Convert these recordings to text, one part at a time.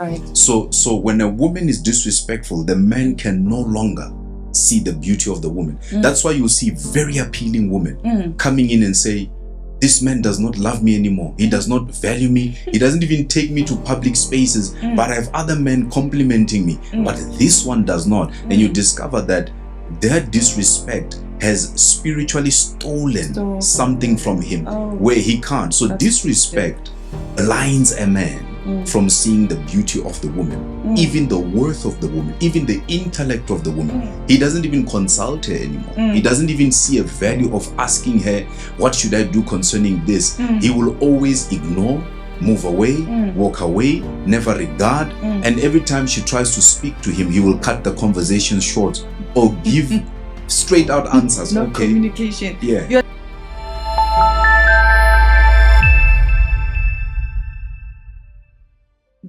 Right. So when a woman is disrespectful, the man can no longer see the beauty of the woman. That's why you see very appealing women coming in and say, this man does not love me anymore. He does not value me. He doesn't even take me to public spaces. But I have other men complimenting me. But this one does not. And you discover that their disrespect has spiritually stolen something from him where he can't. So disrespect blinds a man from seeing the beauty of the woman, even the worth of the woman, even the intellect of the woman. He doesn't even consult her anymore. He doesn't even see a value of asking her, what should I do concerning this? He will always ignore, move away, walk away, never regard. And every time she tries to speak to him, he will cut the conversation short or give straight out answers. No communication. Yeah.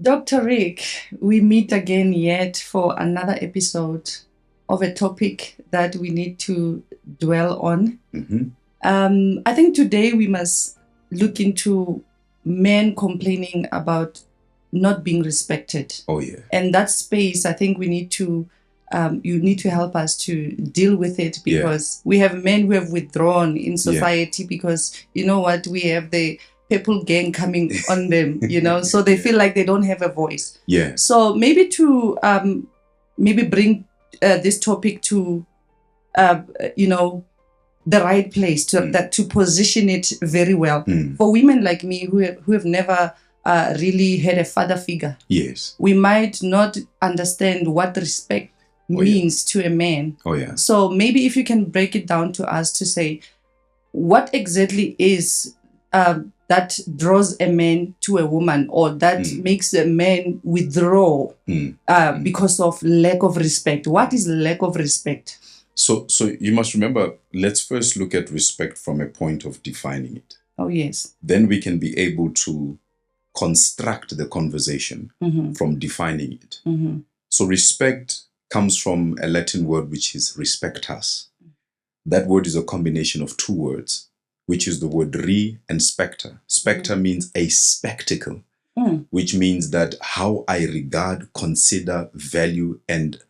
Dr. Rick, we meet again yet for another episode of a topic that we need to dwell on. I think today we must look into men complaining about not being respected. Oh yeah. And that space, I think we need to, you need to help us to deal with it, because we have men who have withdrawn in society because, you know what, we have the people gang coming on them, you know, so they feel like they don't have a voice. Yeah. So maybe to maybe bring this topic to, you know, the right place, to position it very well. For women like me who have never really had a father figure. Yes. We might not understand what respect means to a man. Oh yeah. So maybe if you can break it down to us to say, what exactly is that draws a man to a woman, or that makes a man withdraw because of lack of respect? What is lack of respect? So you must remember, let's first look at respect from a point of defining it. Oh, yes. Then we can be able to construct the conversation from defining it. So respect comes from a Latin word which is respectus. That word is a combination of two words, which is the word re and specter. Specter means a spectacle, which means that how I regard, consider, value, and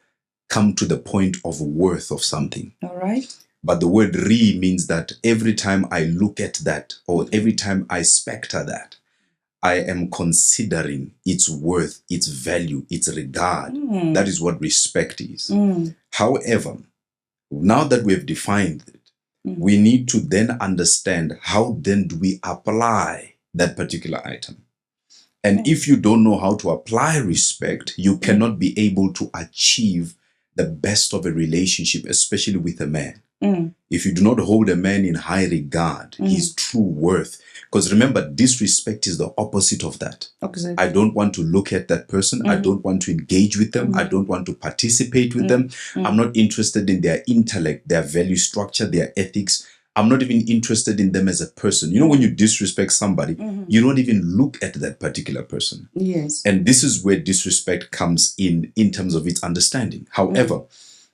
come to the point of worth of something. All right. But the word re means that every time I look at that, or every time I specter that, I am considering its worth, its value, its regard. That is what respect is. However, now that we have defined it, we need to then understand how then do we apply that particular item. And if you don't know how to apply respect, you cannot be able to achieve the best of a relationship, especially with a man. If you do not hold a man in high regard, his true worth, because remember, disrespect is the opposite of that. Exactly. I don't want to look at that person. I don't want to engage with them. I don't want to participate with them. I'm not interested in their intellect, their value structure, their ethics. I'm not even interested in them as a person. You know, when you disrespect somebody, you don't even look at that particular person. Yes. And this is where disrespect comes in terms of its understanding. However,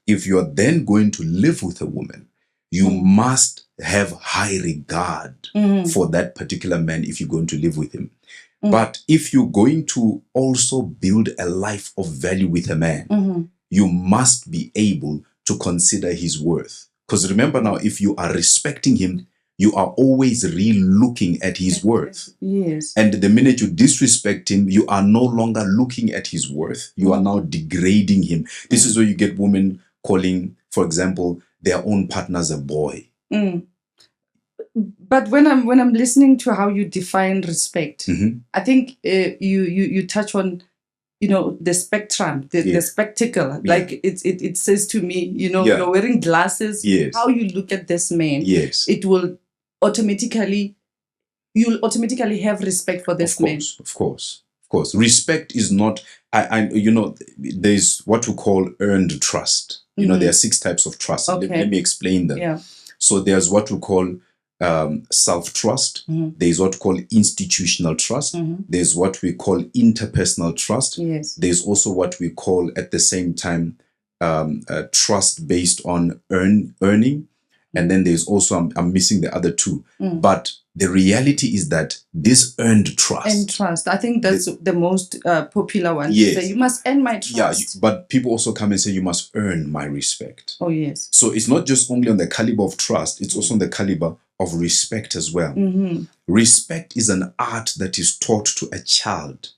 if you're then going to live with a woman, you must have high regard for that particular man if you're going to live with him. But if you're going to also build a life of value with a man, you must be able to consider his worth. Because remember now, if you are respecting him, you are always re-looking at his worth. Yes. And the minute you disrespect him, you are no longer looking at his worth. You are now degrading him. This is where you get women calling, for example, their own partners a boy. But when I'm listening to how you define respect, I think you touch on, you know, the spectrum, the spectacle. Like it says to me, you know, you're wearing glasses. How you look at this man, it will automatically, you'll automatically have respect for this man. Of course. Respect is not, you know, there's what we call earned trust. You know, there are 6 types of trust. Okay. Let me explain them. Yeah. So there's what we call self-trust. There's what we call institutional trust. There's what we call interpersonal trust. Yes. There's also what we call at the same time trust based on earning. And then there's also, I'm missing the other 2. But The reality is that this earned trust. And trust. I think that's the most popular one. Yes. So you must earn my trust. Yeah, but people also come and say you must earn my respect. Oh, yes. So it's not just only on the caliber of trust, it's also on the caliber of respect as well. Respect is an art that is taught to a child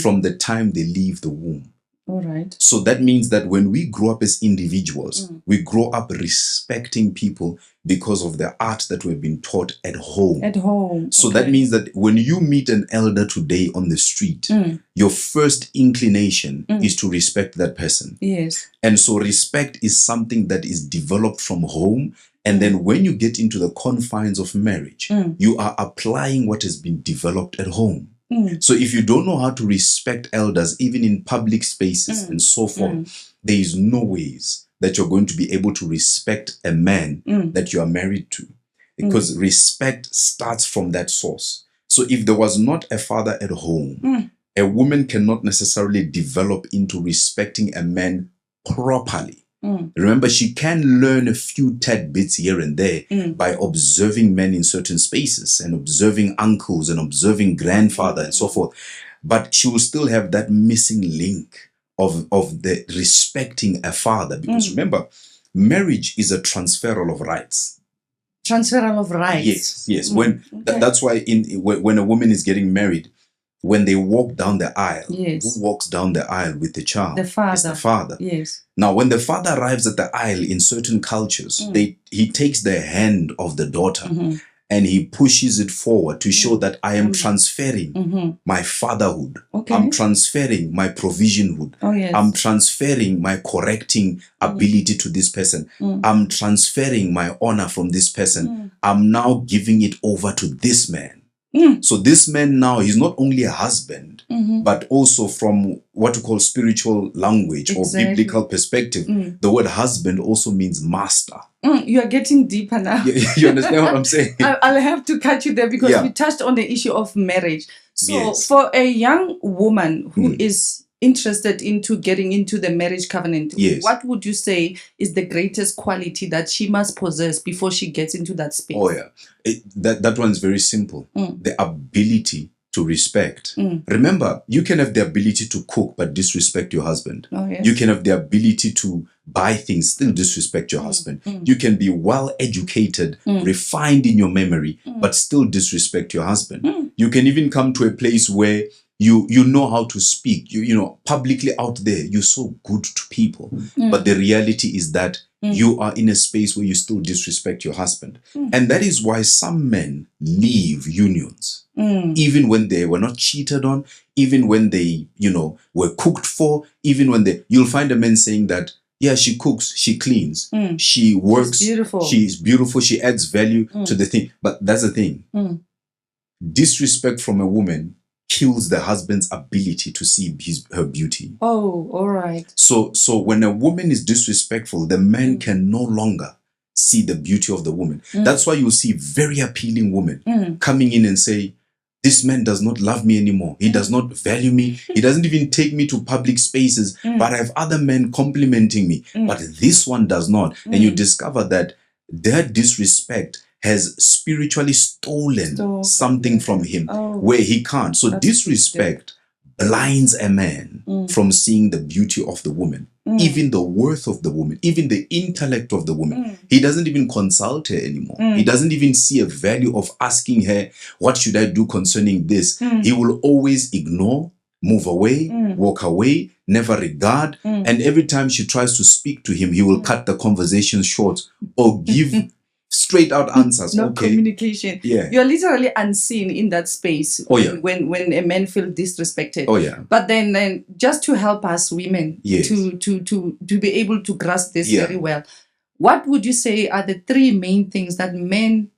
from the time they leave the womb. All right. So that means that when we grow up as individuals, we grow up respecting people because of the art that we've been taught at home. At home. So that means that when you meet an elder today on the street, your first inclination is to respect that person. Yes. And so respect is something that is developed from home. And then when you get into the confines of marriage, you are applying what has been developed at home. So if you don't know how to respect elders, even in public spaces and so forth, there is no ways that you're going to be able to respect a man that you are married to, because respect starts from that source. So if there was not a father at home, a woman cannot necessarily develop into respecting a man properly. Remember, she can learn a few tad bits here and there by observing men in certain spaces and observing uncles and observing grandfather and so forth. But she will still have that missing link of the respecting a father. Because remember, marriage is a transferal of rights. Transferal of rights. Yes, yes. That's why when a woman is getting married, when they walk down the aisle, who walks down the aisle with the child? The father. It's the father. Yes. Now, when the father arrives at the aisle in certain cultures, he takes the hand of the daughter and he pushes it forward to show that I am transferring my fatherhood. Okay. I'm transferring my provisionhood. Oh, yes. I'm transferring my correcting ability to this person. I'm transferring my honor from this person. I'm now giving it over to this man. So this man now, he's not only a husband, but also from what we call spiritual language or biblical perspective, the word husband also means master. You are getting deeper now. You understand what I'm saying? I'll have to cut you there because we touched on the issue of marriage. So for a young woman who is interested into getting into the marriage covenant, what would you say is the greatest quality that she must possess before she gets into that space? Oh, yeah. That one's very simple. The ability to respect. Remember, you can have the ability to cook but disrespect your husband. Oh, yes. You can have the ability to buy things, still disrespect your husband. You can be well educated, refined in your memory, but still disrespect your husband. You can even come to a place where you know how to speak, you know, publicly out there, you're so good to people. But the reality is that you are in a space where you still disrespect your husband. And that is why some men leave unions, even when they were not cheated on, even when they, were cooked for, even when you'll find a man saying that, yeah, she cooks, she cleans, she works, she's beautiful, she adds value to the thing. But that's the thing. Disrespect from a woman kills the husband's ability to see her beauty. Oh, all right. So when a woman is disrespectful, the man can no longer see the beauty of the woman. That's why you see very appealing women coming in and say, this man does not love me anymore. He does not value me. He doesn't even take me to public spaces, but I have other men complimenting me. But this one does not. And you discover that their disrespect has spiritually stolen something from him where he can't. So disrespect blinds a man from seeing the beauty of the woman, even the worth of the woman, even the intellect of the woman. He doesn't even consult her anymore. He doesn't even see a value of asking her, what should I do concerning this? He will always ignore, move away, walk away, never regard. And every time she tries to speak to him, he will cut the conversation short or give straight out answers. No communication. Yeah. You're literally unseen in that space when a man feels disrespected. Oh yeah. But then just to help us women to be able to grasp this very well, what would you say are the three main things that men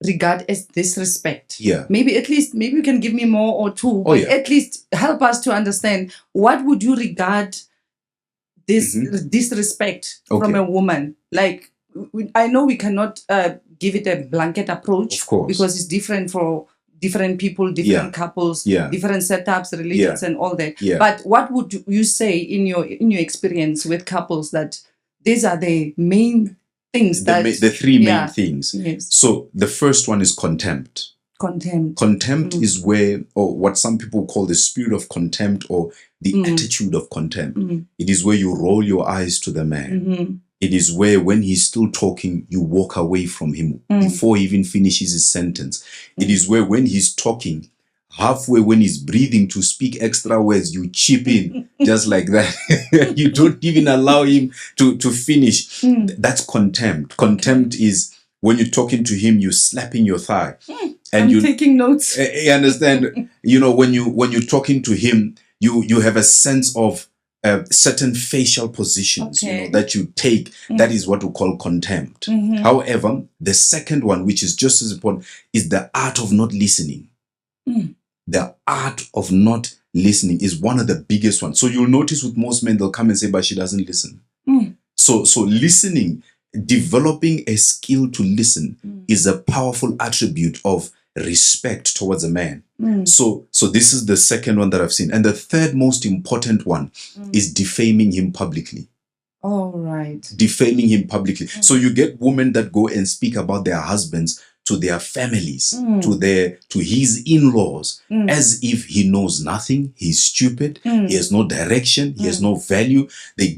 regard as disrespect? Yeah. Maybe you can give me more or two, but at least help us to understand what would you regard this disrespect from a woman. Like, I know we cannot give it a blanket approach, of course, because it's different for different people, different couples, different setups, religions, and all that. Yeah. But what would you say in your experience with couples that these are the main things the three main things? Yes. So the first one is contempt. Contempt is where, or what some people call the spirit of contempt or the attitude of contempt. It is where you roll your eyes to the man. It is where when he's still talking, you walk away from him before he even finishes his sentence. It is where when he's talking, halfway when he's breathing to speak extra words, you chip in just like that. You don't even allow him to finish. That's contempt. Contempt is when you're talking to him, you're slapping your thigh. And I'm taking notes. You understand? When you're talking to him, you have a sense of certain facial positions, that you take. That is what we call contempt. However, the second one, which is just as important, is the art of not listening. The art of not listening is one of the biggest ones. So you'll notice with most men, they'll come and say, but she doesn't listen. So listening, developing a skill to listen is a powerful attribute of respect towards a man. So this is the second one that I've seen. And the third most important one is defaming him publicly. All right. Defaming him publicly. So you get women that go and speak about their husbands to their families, to his in-laws, as if he knows nothing, he's stupid, he has no direction, he has no value.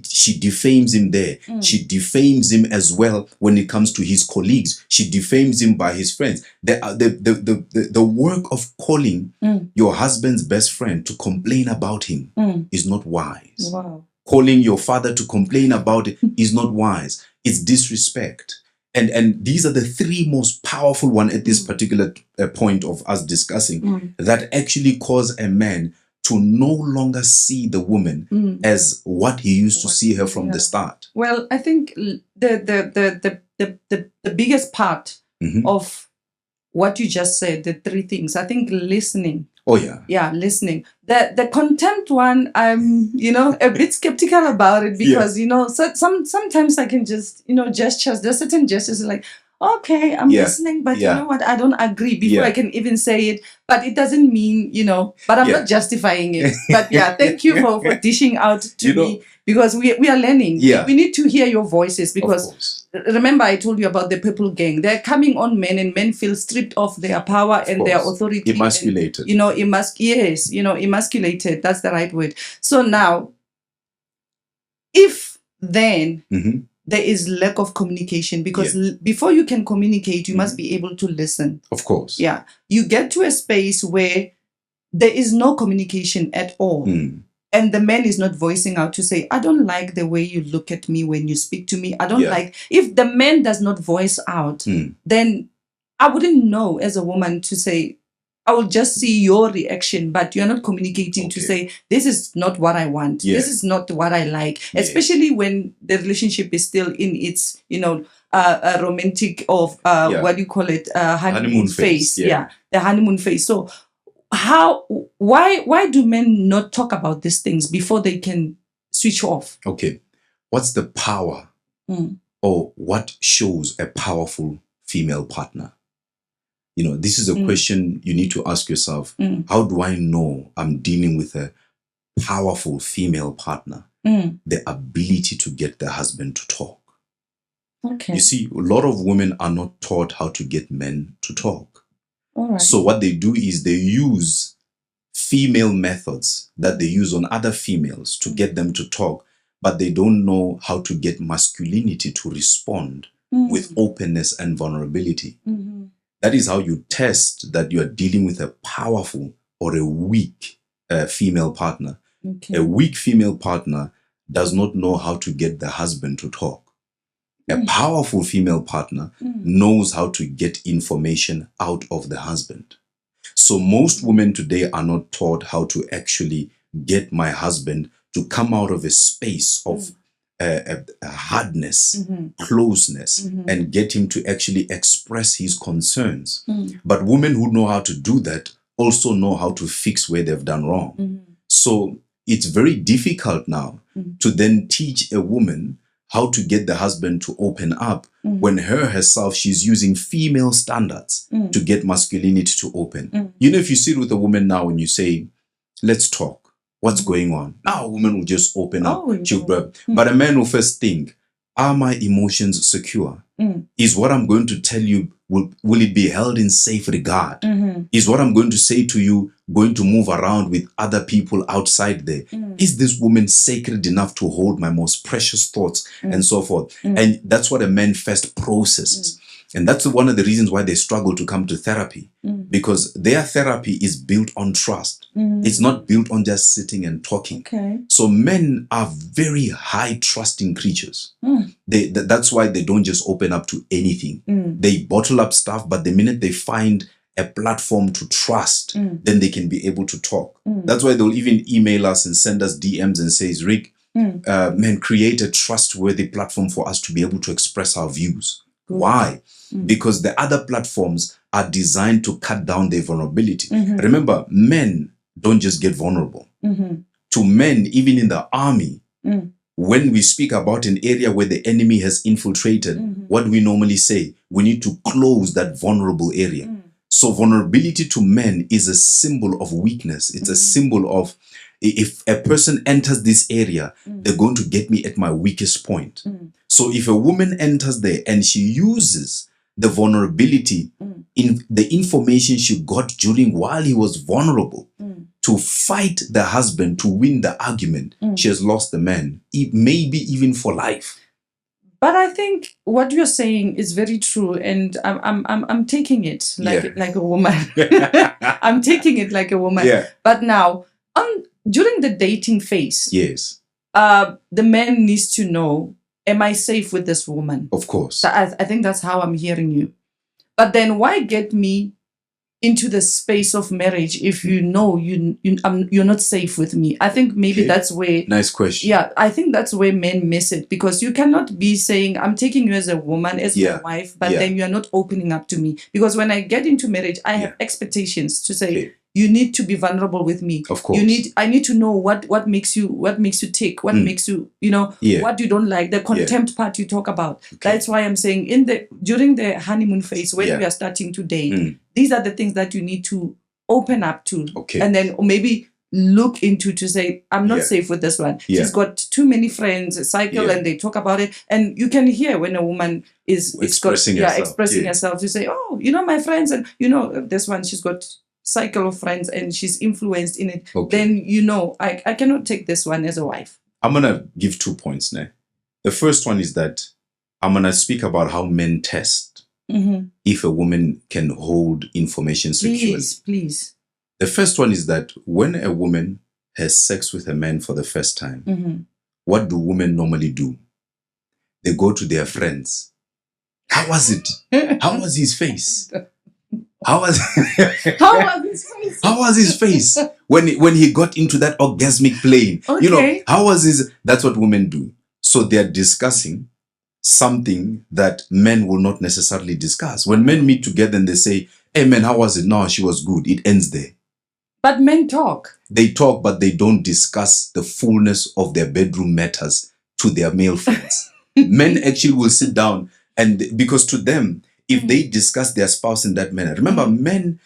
She defames him there. She defames him as well when it comes to his colleagues. She defames him by his friends. The work of calling your husband's best friend to complain about him is not wise. Wow. Calling your father to complain about it is not wise. It's disrespect. And these are the three most powerful ones at this particular point of us discussing that actually cause a man to no longer see the woman as what he used to see her from the start. Well, I think the biggest part of what you just said, the three things, I think listening. Oh, yeah. Yeah, listening. The contempt one, I'm, a bit skeptical about it because, sometimes I can just, gestures, there's certain gestures like, okay, I'm listening, but you know what? I don't agree before I can even say it. But it doesn't mean, but I'm not justifying it. But thank you for dishing out to me because we are learning. Yeah. We need to hear your voices because remember I told you about the purple gang. They're coming on men and men feel stripped of their power and their authority. Emasculated. And, emasculated. That's the right word. So now, if then there is lack of communication because before you can communicate, you must be able to listen. Of course. Yeah. You get to a space where there is no communication at all. And the man is not voicing out to say, I don't like the way you look at me when you speak to me. I don't like, if the man does not voice out, then I wouldn't know as a woman to say, I will just see your reaction, but you're not communicating to say, this is not what I want. This is not what I like. Especially when the relationship is still in its, a romantic of, what do you call it? Honeymoon phase. The honeymoon phase. So why do men not talk about these things before they can switch off? Okay. What's the power or what shows a powerful female partner? This is a question you need to ask yourself. How do I know I'm dealing with a powerful female partner? The ability to get the husband to talk. Okay. You see, a lot of women are not taught how to get men to talk. All right. So what they do is they use female methods that they use on other females to get them to talk, but they don't know how to get masculinity to respond with openness and vulnerability. That is how you test that you are dealing with a powerful or a weak female partner. Okay. A weak female partner does not know how to get the husband to talk. A powerful female partner knows how to get information out of the husband. So most women today are not taught how to actually get my husband to come out of a space of a hardness, closeness, and get him to actually express his concerns. But women who know how to do that also know how to fix where they've done wrong. So it's very difficult now to then teach a woman how to get the husband to open up when herself, she's using female standards to get masculinity to open. If you sit with a woman now and you say, let's talk. What's going on? Now a woman will just open up. But a man will first think, are my emotions secure? Is what I'm going to tell you will it be held in safe regard? Is what I'm going to say to you going to move around with other people outside there? Is this woman sacred enough to hold my most precious thoughts and so forth? And that's what a man first processes. And that's one of the reasons why they struggle to come to therapy, because their therapy is built on trust. It's not built on just sitting and talking. Okay. So men are very high trusting creatures. That's why they don't just open up to anything. They bottle up stuff, but the minute they find a platform to trust, then they can be able to talk. That's why they'll even email us and send us DMs and says, Rick, man, create a trustworthy platform for us to be able to express our views. Why? Because the other platforms are designed to cut down their vulnerability. Remember, men don't just get vulnerable. To men, even in the army, when we speak about an area where the enemy has infiltrated, what do we normally say? We need to close that vulnerable area. So vulnerability to men is a symbol of weakness. It's a symbol of, if a person enters this area, they're going to get me at my weakest point. So if a woman enters there and she uses the vulnerability in the information she got during while he was vulnerable to fight the husband, to win the argument, she has lost the man, maybe even for life. But I think what you're saying is very true, and I'm taking it like a woman. I'm taking it like a woman. Yeah. But now, during the dating phase, yes, the man needs to know, am I safe with this woman? Of course. So I think that's how I'm hearing you. But then why get me into the space of marriage if you know you're not safe with me? I think maybe that's where... Nice question. Yeah, I think that's where men miss it, because you cannot be saying, I'm taking you as a woman, as my wife, but then you're not opening up to me. Because when I get into marriage, I have expectations to say, you need to be vulnerable with me. Of course. I need to know what makes you tick, what makes you, what you don't like, the contempt part you talk about. That's why I'm saying during the honeymoon phase, when we are starting to date, these are the things that you need to open up to. And then maybe look into to say, I'm not safe with this one. She's got too many friends, a cycle, and they talk about it. And you can hear when a woman is expressing herself to say, oh, my friends, and this one, she's got cycle of friends and she's influenced in it, then I cannot take this one as a wife. I'm gonna give 2 points now. The first one is that I'm gonna speak about how men test if a woman can hold information securely. Please. The first one is that when a woman has sex with a man for the first time, what do women normally do? They go to their friends. How was it? How was his face? How was his face when he got into that orgasmic plane? How was his? That's what women do. So they're discussing something that men will not necessarily discuss. When men meet together and they say, hey man, how was it? No, she was good. It ends there. But men talk. They talk, but they don't discuss the fullness of their bedroom matters to their male friends. Men actually will sit down, and because to them, if they discuss their spouse in that manner, remember, men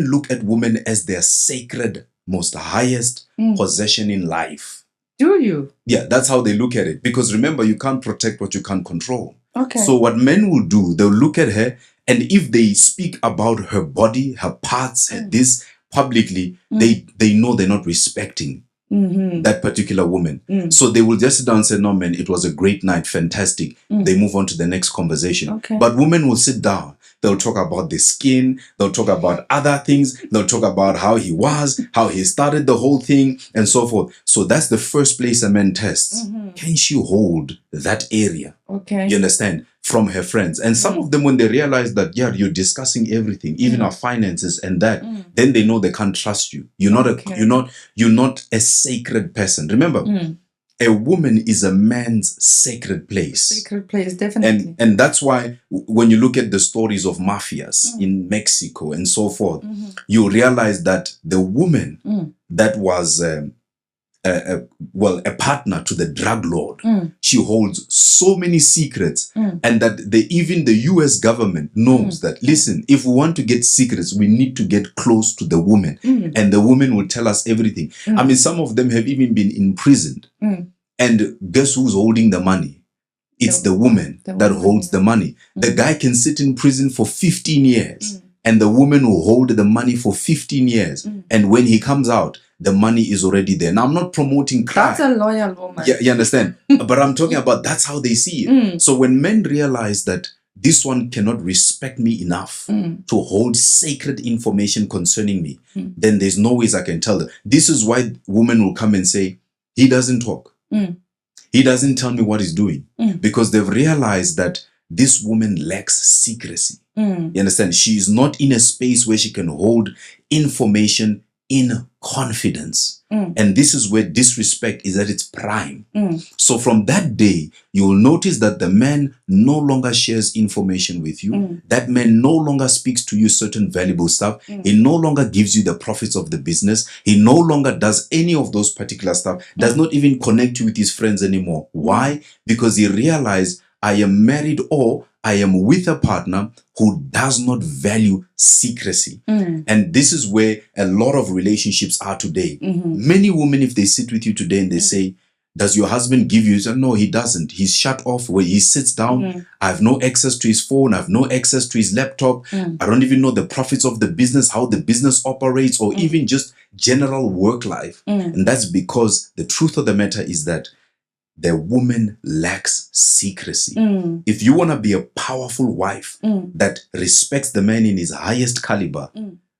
look at women as their sacred, most highest possession in life. Do you? Yeah, that's how they look at it. Because remember, you can't protect what you can't control. Okay. So what men will do, they'll look at her, and if they speak about her body, her parts, her this publicly, they know they're not respecting that particular woman. So they will just sit down and say, no, man, it was a great night, fantastic. They move on to the next conversation. But women will sit down. They'll talk about the skin. They'll talk about other things. They'll talk about how he was, how he started the whole thing, and so forth. So that's the first place a man tests. Can she hold that area? You understand? From her friends. And some of them, when they realize that, you're discussing everything, even our finances and that, then they know they can't trust you. You're not a sacred person. Remember, a woman is a man's sacred place. Sacred place, definitely. And that's why when you look at the stories of mafias in Mexico and so forth, you realize that the woman that was a partner to the drug lord, she holds so many secrets, and that even the US government knows that, listen, if we want to get secrets, we need to get close to the woman, and the woman will tell us everything. I mean, some of them have even been imprisoned, and guess who's holding the money? It's the woman that holds the money. The guy can sit in prison for 15 years and the woman will hold the money for 15 years. And when he comes out, the money is already there. Now, I'm not promoting crime. That's a loyal woman. Yeah, you understand? But I'm talking about that's how they see it. So when men realize that this one cannot respect me enough to hold sacred information concerning me, then there's no ways I can tell them. This is why women will come and say, he doesn't talk. He doesn't tell me what he's doing. Because they've realized that this woman lacks secrecy. You understand? She is not in a space where she can hold information in confidence. And this is where disrespect is at its prime. So from that day, you will notice that the man no longer shares information with you. That man no longer speaks to you certain valuable stuff. He no longer gives you the profits of the business. He no longer does any of those particular stuff. Does not even connect you with his friends anymore. Why? Because he realized, I am married or I am with a partner who does not value secrecy. And this is where a lot of relationships are today. Many women, if they sit with you today and they say, does your husband give you? No, he doesn't. He's shut off where he sits down. I have no access to his phone. I have no access to his laptop. I don't even know the profits of the business, how the business operates, or even just general work life. And that's because the truth of the matter is that the woman lacks secrecy. If you want to be a powerful wife that respects the man in his highest caliber,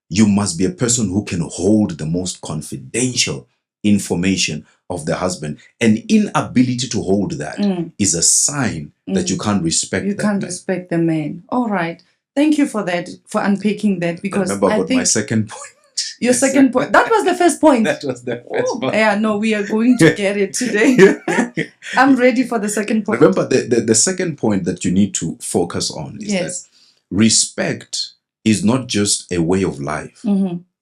you must be a person who can hold the most confidential information of the husband. An inability to hold that is a sign that you can't respect You can't respect the man. All right. Thank you for that, for unpacking that. Because remember about my second point. Your second point. That was the first point. That was the first point. Yeah, no, we are going to get it today. I'm ready for the second point. Remember, the second point that you need to focus on is that respect is not just a way of life.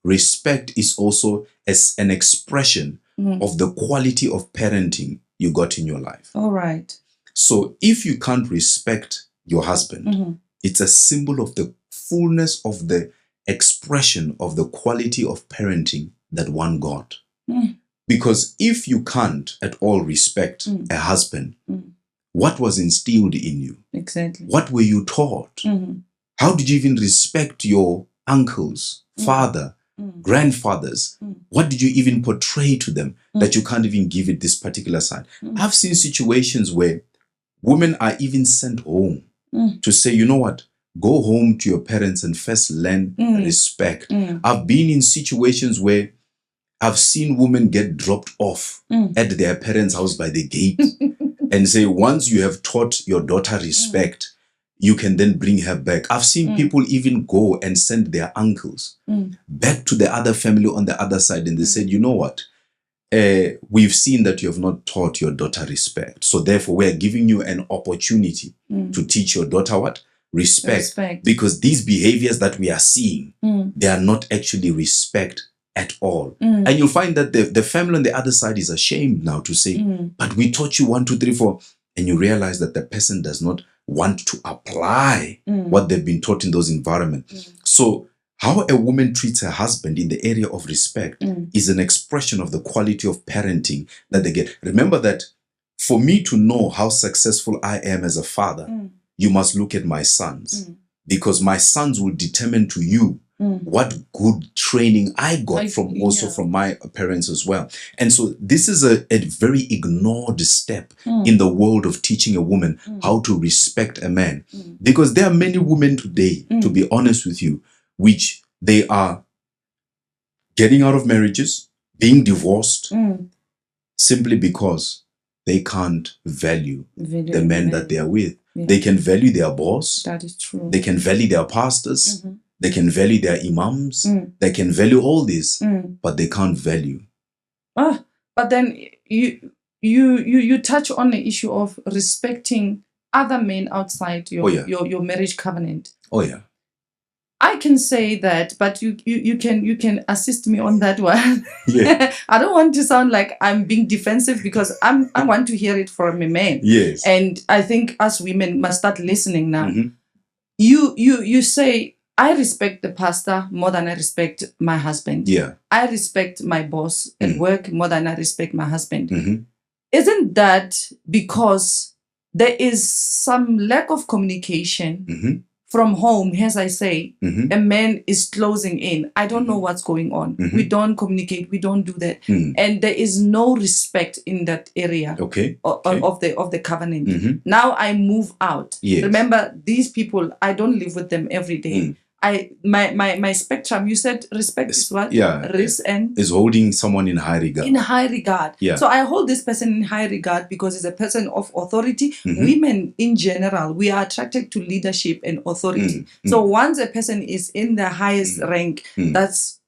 Respect is also as an expression of the quality of parenting you got in your life. All right. So if you can't respect your husband, it's a symbol of the fullness of the expression of the quality of parenting that one got. Because if you can't at all respect a husband, what was instilled in you? Exactly. What were you taught? How did you even respect your uncles, father, grandfathers? What did you even portray to them that you can't even give it this particular side? I've seen situations where women are even sent home to say, you know what? Go home to your parents and first learn respect. I've been in situations where I've seen women get dropped off at their parents' house by the gate and say, once you have taught your daughter respect, you can then bring her back. I've seen people even go and send their uncles back to the other family on the other side. And they said, you know what? We've seen that you have not taught your daughter respect. So therefore, we're giving you an opportunity to teach your daughter what? Respect. Because these behaviors that we are seeing, they are not actually respect at all. And you'll find that the family on the other side is ashamed now to say, but we taught you 1, 2, 3, 4. And you realize that the person does not want to apply what they've been taught in those environments. So how a woman treats her husband in the area of respect is an expression of the quality of parenting that they get. Remember that for me to know how successful I am as a father, you must look at my sons, because my sons will determine to you what good training I got from my parents as well. And so this is a very ignored step in the world of teaching a woman how to respect a man. Because there are many women today, to be honest with you, which they are getting out of marriages, being divorced, simply because they can't value the men that they are with. They can value their boss. That is true. They can value their pastors. They can value their imams. They can value all this, but they can't value. But then you touch on the issue of respecting other men outside your marriage covenant. Oh yeah. I can say that, but you can assist me on that one. Yeah. I don't want to sound like I'm being defensive, because I want to hear it from a man. Yes. And I think us women must start listening now. You say, I respect the pastor more than I respect my husband. Yeah. I respect my boss at work more than I respect my husband. Isn't that because there is some lack of communication from home. As I say, a man is closing in. I don't know what's going on. We don't communicate. We don't do that. And there is no respect in that area of the covenant. Now I move out. Yes. Remember, these people, I don't live with them every day. My spectrum, you said respect is what? And is holding someone in high regard. In high regard. Yeah. So I hold this person in high regard because he's a person of authority. Women in general, we are attracted to leadership and authority. So once a person is in the highest rank, that's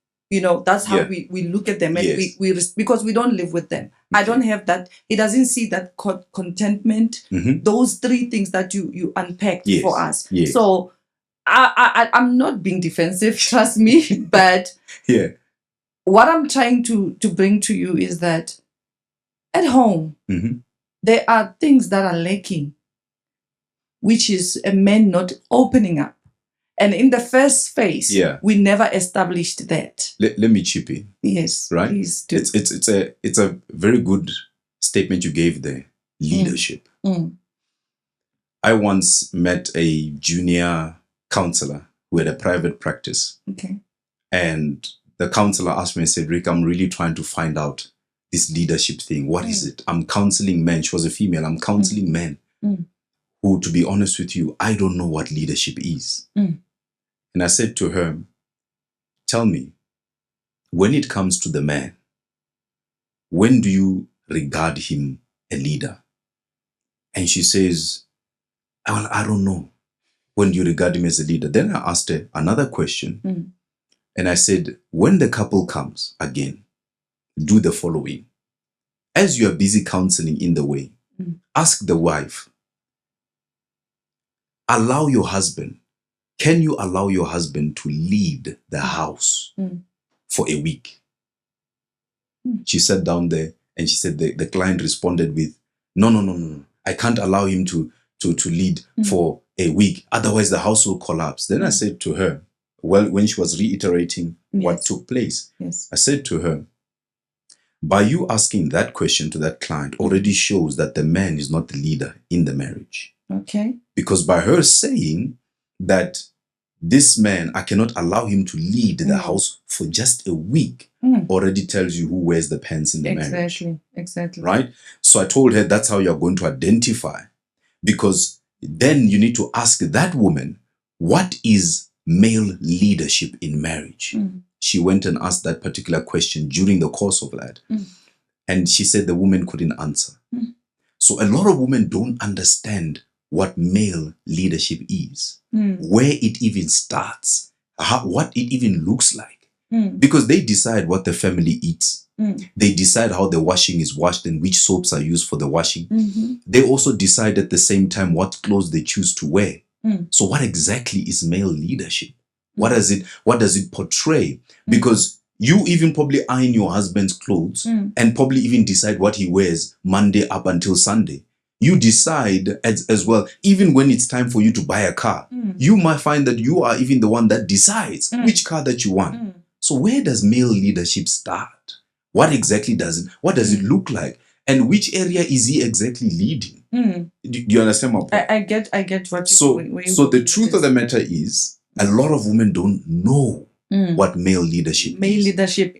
how we look at them, and we because we don't live with them. I don't have that. He doesn't see that contentment. Those three things that you unpacked for us. Yes. So I'm not being defensive, trust me, but what I'm trying to bring to you is that at home, there are things that are lacking, which is a man not opening up. And in the first phase, we ll established that. Let me chip in. Yes, right? Please do. It's a very good statement you gave there. Leadership. I once met a junior counselor who had a private practice. Okay. And the counselor asked me and said, Rick, I'm really trying to find out this leadership thing. What is it? I'm counseling men. She was a female. I'm counseling men who, to be honest with you, I don't know what leadership is. And I said to her, tell me, when it comes to the man, when do you regard him a leader? And she says, well, I don't know. When do you regard him as a leader? Then I asked her another question. And I said, when the couple comes again, do the following. As you are busy counseling in the way, ask the wife, allow your husband, can you allow your husband to lead the house for a week? She sat down there and she said, the client responded with, no. I can't allow him to lead for a week. Otherwise, the house will collapse. Then I said to her, well, when she was reiterating what took place, I said to her, by you asking that question to that client already shows that the man is not the leader in the marriage. Okay. Because by her saying that this man, I cannot allow him to lead the house for just a week, already tells you who wears the pants in the marriage. Exactly. Right? So I told her that's how you're going to identify. Because then you need to ask that woman, what is male leadership in marriage? She went and asked that particular question during the course of that. And she said the woman couldn't answer. So a lot of women don't understand what male leadership is, where it even starts, what it even looks like. Because they decide what the family eats. They decide how the washing is washed and which soaps are used for the washing. They also decide at the same time what clothes they choose to wear. So what exactly is male leadership? What does it portray? Because you even probably iron your husband's clothes and probably even decide what he wears Monday up until Sunday. You decide as well, even when it's time for you to buy a car, you might find that you are even the one that decides which car that you want. So where does male leadership start? What exactly does it look like? And which area is he exactly leading? Do you understand my point? I get what you So the truth of the matter is, a lot of women don't know what male leadership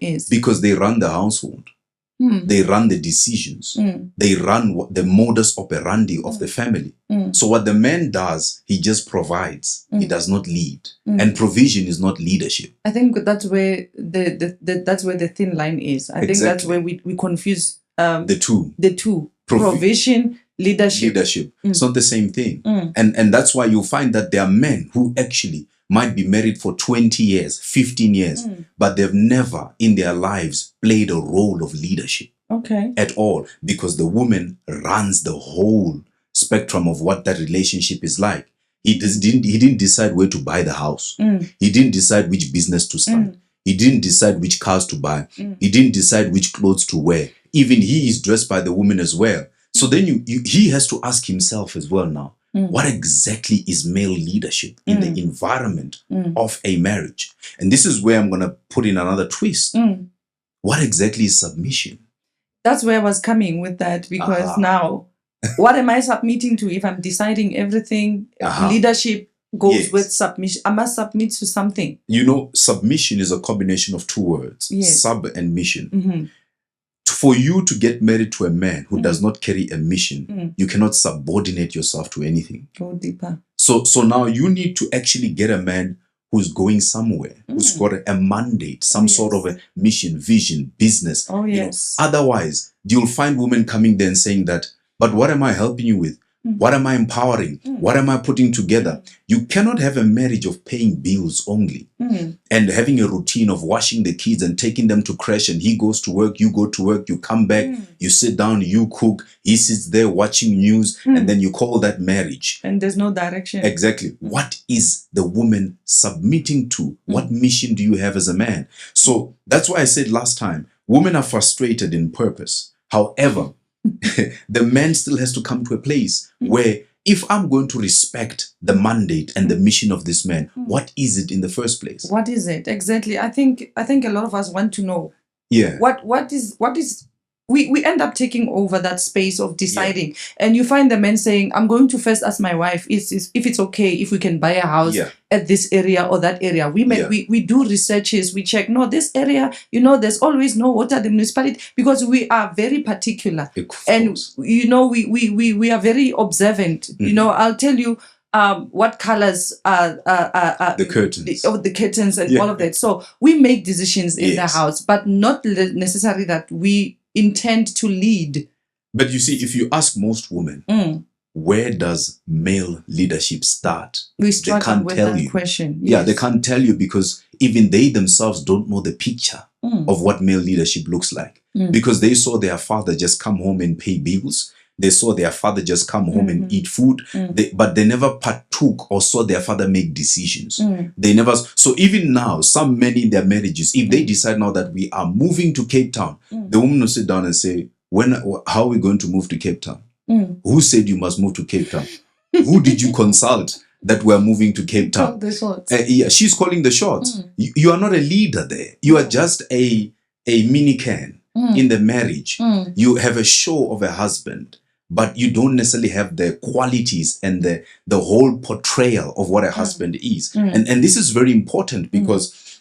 is. Because they run the household. They run the decisions. They run the modus operandi of the family. So what the man does, he just provides. He does not lead. And provision is not leadership. I think that's where the thin line is. I think that's where we confuse the two. Provision, leadership. It's not the same thing. And that's why you find that there are men who actually might be married for 20 years, 15 years, but they've never in their lives played a role of leadership at all, because the woman runs the whole spectrum of what that relationship is like. He didn't decide where to buy the house. He didn't decide which business to start. He didn't decide which cars to buy. He didn't decide which clothes to wear. Even he is dressed by the woman as well. So then he has to ask himself as well now, what exactly is male leadership in the environment of a marriage? And this is where I'm going to put in another twist. What exactly is submission? That's where I was coming with that, because now What am I submitting to? If I'm deciding everything, leadership goes with submission. I must submit to something. Submission is a combination of two words, sub and mission. For you to get married to a man who does not carry a mission, you cannot subordinate yourself to anything. Go deeper. So now you need to actually get a man who's going somewhere, who's got a mandate, some sort of a mission, vision, business. Oh, yes. Otherwise, you'll find women coming there and saying that, but what am I helping you with? What am I empowering? What am I putting together? You cannot have a marriage of paying bills only and having a routine of washing the kids and taking them to crash, and he goes to work, you go to work, you come back, you sit down, you cook, he sits there watching news, and then you call that marriage. And there's no direction. Exactly. What is the woman submitting to? What mission do you have as a man? So that's why I said last time, women are frustrated in purpose. However, the man still has to come to a place where, if I'm going to respect the mandate and the mission of this man, what is it in the first place? What is it? Exactly. I think a lot of us want to know. Yeah. What is we end up taking over that space of deciding. And you find the men saying, I'm going to first ask my wife if it's okay if we can buy a house at this area or that area. We do researches, we check, no, this area, there's always no water, the municipality, because we are very particular. And we are very observant. I'll tell you what colors are the curtains. The curtains and all of that. So we make decisions in the house, but not necessarily that we intend to lead. But you see, if you ask most women, where does male leadership start? We struggle with that question. Yes. Yeah, they can't tell you, because even they themselves don't know the picture of what male leadership looks like. Because they saw their father just come home and pay bills. They saw their father just come home and eat food, but they never partook or saw their father make decisions. They never. So even now, some men in their marriages, if they decide now that we are moving to Cape Town, the woman will sit down and say, how are we going to move to Cape Town? Who said you must move to Cape Town? Who did you consult that we're moving to Cape Town? She's calling the shots. You are not a leader there. You are just a mini can in the marriage. You have a show of a husband, but you don't necessarily have the qualities and the whole portrayal of what a husband is. And this is very important because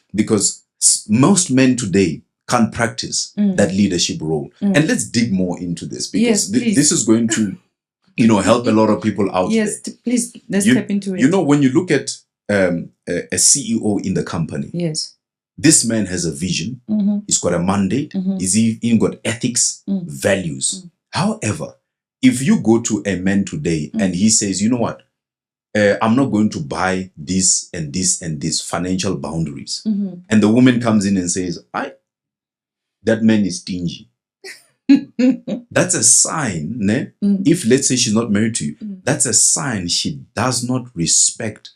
most men today can't practice that leadership role. And let's dig more into this, because this is going to help a lot of people out there. Yes, please, let's step into it. When you look at a CEO in the company, this man has a vision. He's got a mandate. He's even got ethics, values. However, if you go to a man today and he says, you know what, I'm not going to buy this and this and this, financial boundaries. And the woman comes in and says, that man is stingy. That's a sign, if let's say she's not married to you, that's a sign she does not respect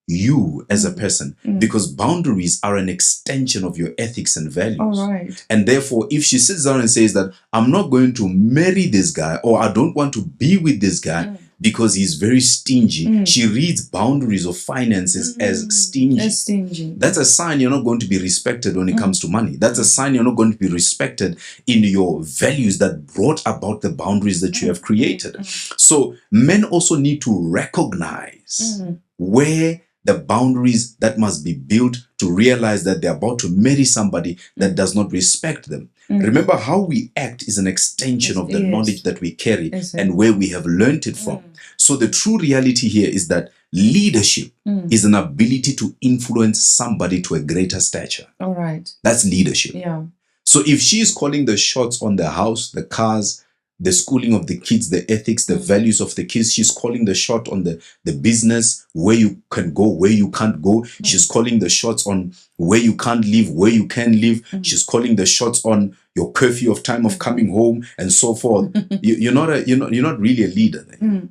you as a person, because boundaries are an extension of your ethics and values. All right. And therefore, if she sits down and says that I'm not going to marry this guy, or I don't want to be with this guy because he's very stingy, she reads boundaries of finances as stingy. That's a sign you're not going to be respected when it comes to money. That's a sign you're not going to be respected in your values that brought about the boundaries that you have created. So men also need to recognize where the boundaries that must be built to realize that they're about to marry somebody that does not respect them. Remember, how we act is an extension of the knowledge that we carry and where we have learned it from. So the true reality here is that leadership is an ability to influence somebody to a greater stature. All right. That's leadership. Yeah. So if she's calling the shots on the house, the cars, the schooling of the kids, the ethics, the values of the kids, she's calling the shot on the business, where you can go, where you can't go. She's calling the shots on where you can't live, where you can live. She's calling the shots on your curfew of time of coming home and so forth. You're not really a leader.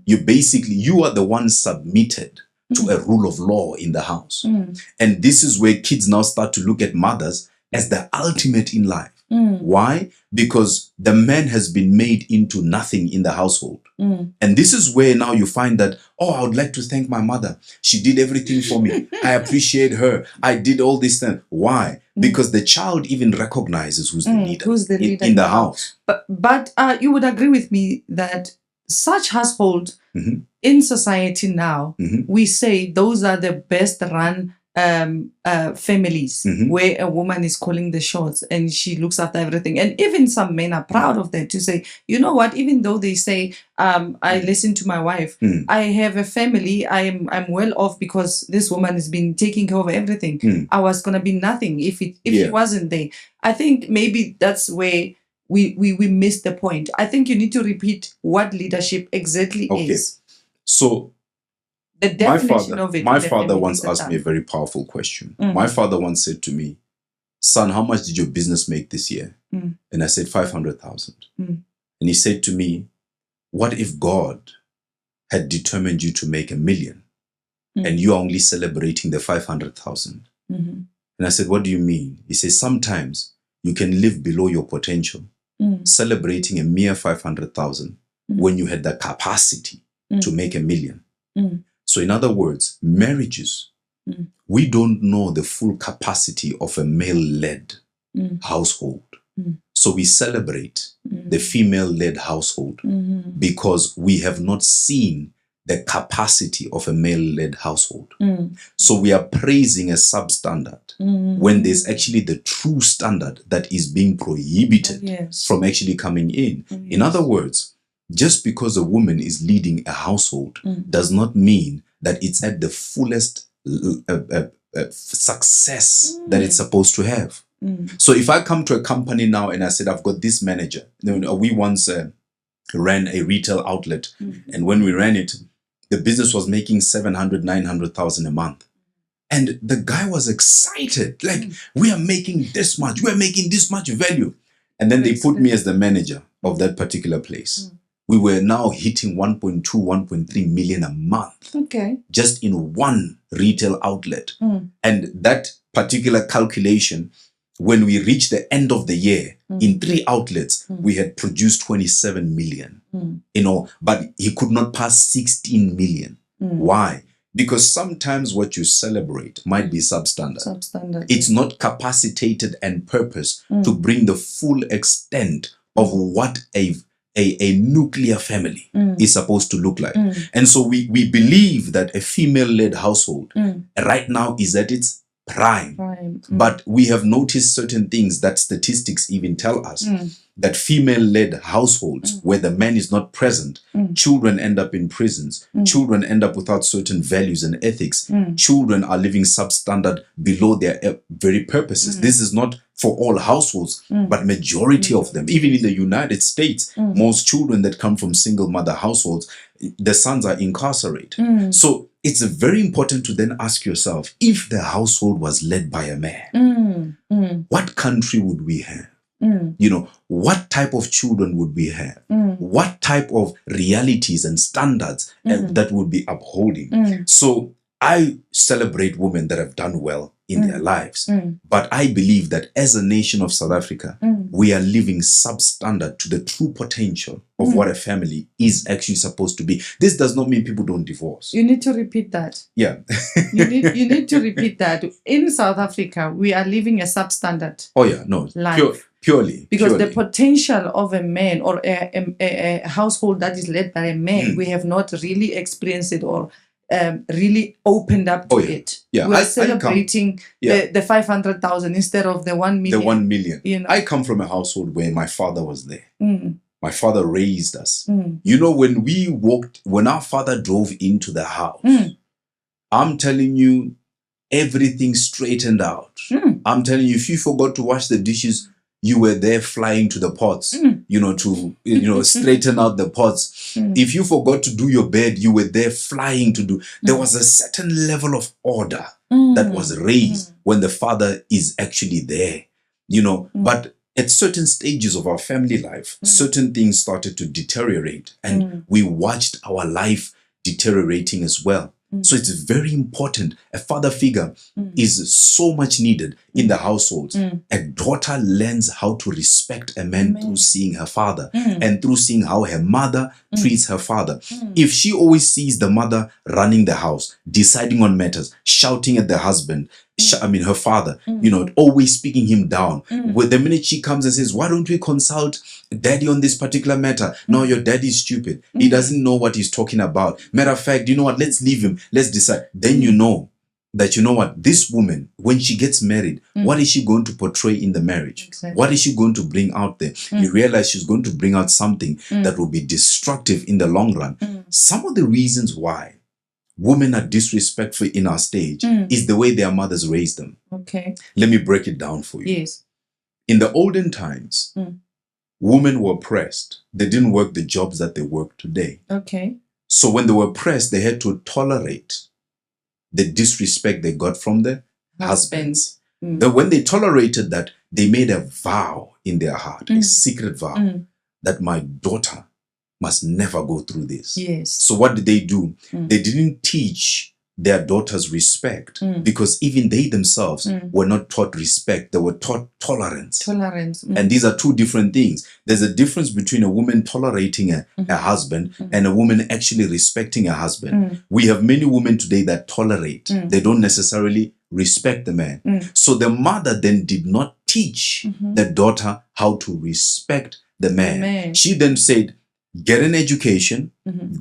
You are the one submitted to a rule of law in the house. And this is where kids now start to look at mothers as the ultimate in life. Why? Because the man has been made into nothing in the household. And this is where now you find that, I would like to thank my mother. She did everything for me. I appreciate her. I did all this thing. Why? Because the child even recognizes who's the leader, in the house. But you would agree with me that such household in society now, we say those are the best run families where a woman is calling the shots and she looks after everything. And even some men are proud of that, to say, you know what, even though they say, I listen to my wife, I have a family, I'm well off because this woman has been taking care of everything. I was gonna be nothing if she wasn't there. I think maybe that's where we missed the point. I think you need to repeat what leadership exactly is. So the definition of it. My father once asked me a very powerful question. My father once said to me, son, how much did your business make this year? And I said, 500,000. And he said to me, what if God had determined you to make 1 million and you are only celebrating the 500,000? And I said, what do you mean? He says, sometimes you can live below your potential, celebrating a mere 500,000 when you had the capacity to make 1 million. So in other words, marriages, we don't know the full capacity of a male-led household. So we celebrate the female-led household because we have not seen the capacity of a male-led household. So we are praising a substandard when there's actually the true standard that is being prohibited from actually coming in. In other words, just because a woman is leading a household does not mean that it's at the fullest success that it's supposed to have. So if I come to a company now and I said, I've got this manager, we once ran a retail outlet, and when we ran it, the business was making 700, 900,000 a month. And the guy was excited, like, we are making this much, we are making this much value. And then they put me as the manager of that particular place. We were now hitting 1.2, 1.3 million a month. Just in one retail outlet. And that particular calculation, when we reached the end of the year, in 3 outlets, we had produced 27 million. But he could not pass 16 million. Why? Because sometimes what you celebrate might be substandard. It's not capacitated and purpose to bring the full extent of what a nuclear family is supposed to look like. And so we believe that a female-led household right now is at its prime. But we have noticed certain things that statistics even tell us, that female-led households where the man is not present, children end up in prisons, children end up without certain values and ethics, children are living substandard below their very purposes. This is not for all households, but majority of them. Even in the United States, most children that come from single mother households, the sons are incarcerated. So it's very important to then ask yourself, if the household was led by a man, what country would we have? What type of children would we have? What type of realities and standards that would be upholding? So I celebrate women that have done well in their lives. But I believe that as a nation of South Africa, we are living substandard to the true potential of what a family is actually supposed to be. This does not mean people don't divorce. You need to repeat that. Yeah. you need to repeat that. In South Africa, we are living a substandard life. Purely. Because the potential of a man or a household that is led by a man, we have not really experienced it or really opened up to it. Yeah. We're celebrating the 500,000 instead of the 1 million. The 1 million. I come from a household where my father was there. My father raised us. When our father drove into the house, I'm telling you, everything straightened out. I'm telling you, if you forgot to wash the dishes, you were there flying to the pots, to straighten out the pots. If you forgot to do your bed, you were there flying to do. There was a certain level of order that was raised when the father is actually there, But at certain stages of our family life, certain things started to deteriorate, and we watched our life deteriorating as well. So it's very important. A father figure is so much needed in the households. A daughter learns how to respect a man through seeing her father and through seeing how her mother treats her father. If she always sees the mother running the house, deciding on matters, shouting at the husband, her father, always speaking him down. With the minute she comes and says, why don't we consult daddy on this particular matter? No, your daddy's stupid. He doesn't know what he's talking about. Matter of fact, you know what? Let's leave him. Let's decide. Then you know that, this woman, when she gets married, what is she going to portray in the marriage? Exactly. What is she going to bring out there? You realize she's going to bring out something that will be destructive in the long run. Some of the reasons why women are disrespectful in our stage is the way their mothers raised them. Okay. Let me break it down for you. Yes. In the olden times, women were oppressed. They didn't work the jobs that they work today. Okay. So when they were oppressed, they had to tolerate the disrespect they got from their husbands. Then when they tolerated that, they made a vow in their heart, a secret vow, that my daughter must never go through this. Yes. So what did they do? They didn't teach their daughters respect because even they themselves were not taught respect. They were taught tolerance. And these are two different things. There's a difference between a woman tolerating a husband and a woman actually respecting a husband. We have many women today that tolerate. They don't necessarily respect the man. So the mother then did not teach the daughter how to respect the man. She then said, get an education,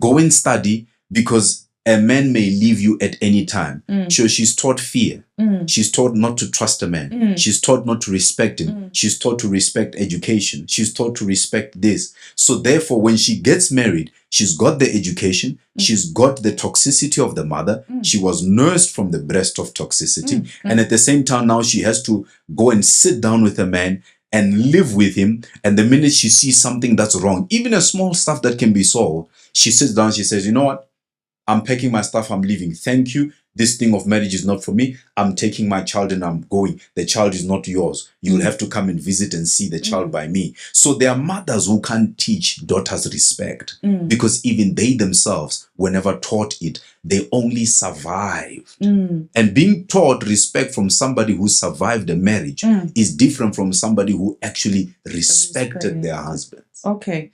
go and study, because a man may leave you at any time. So she's taught fear. She's taught not to trust a man. She's taught not to respect him. She's taught to respect education. She's taught to respect this. So therefore, when she gets married, she's got the education. She's got the toxicity of the mother. She was nursed from the breast of toxicity. And at the same time, now she has to go and sit down with a man and live with him. And the minute she sees something that's wrong, even a small stuff that can be solved, she sits down, she says, you know what? I'm packing my stuff, I'm leaving. Thank you. This thing of marriage is not for me. I'm taking my child and I'm going. The child is not yours. You'll have to come and visit and see the child by me. So there are mothers who can't teach daughters respect because even they themselves were never taught it. They only survived. And being taught respect from somebody who survived a marriage is different from somebody who actually respected their husband. Okay.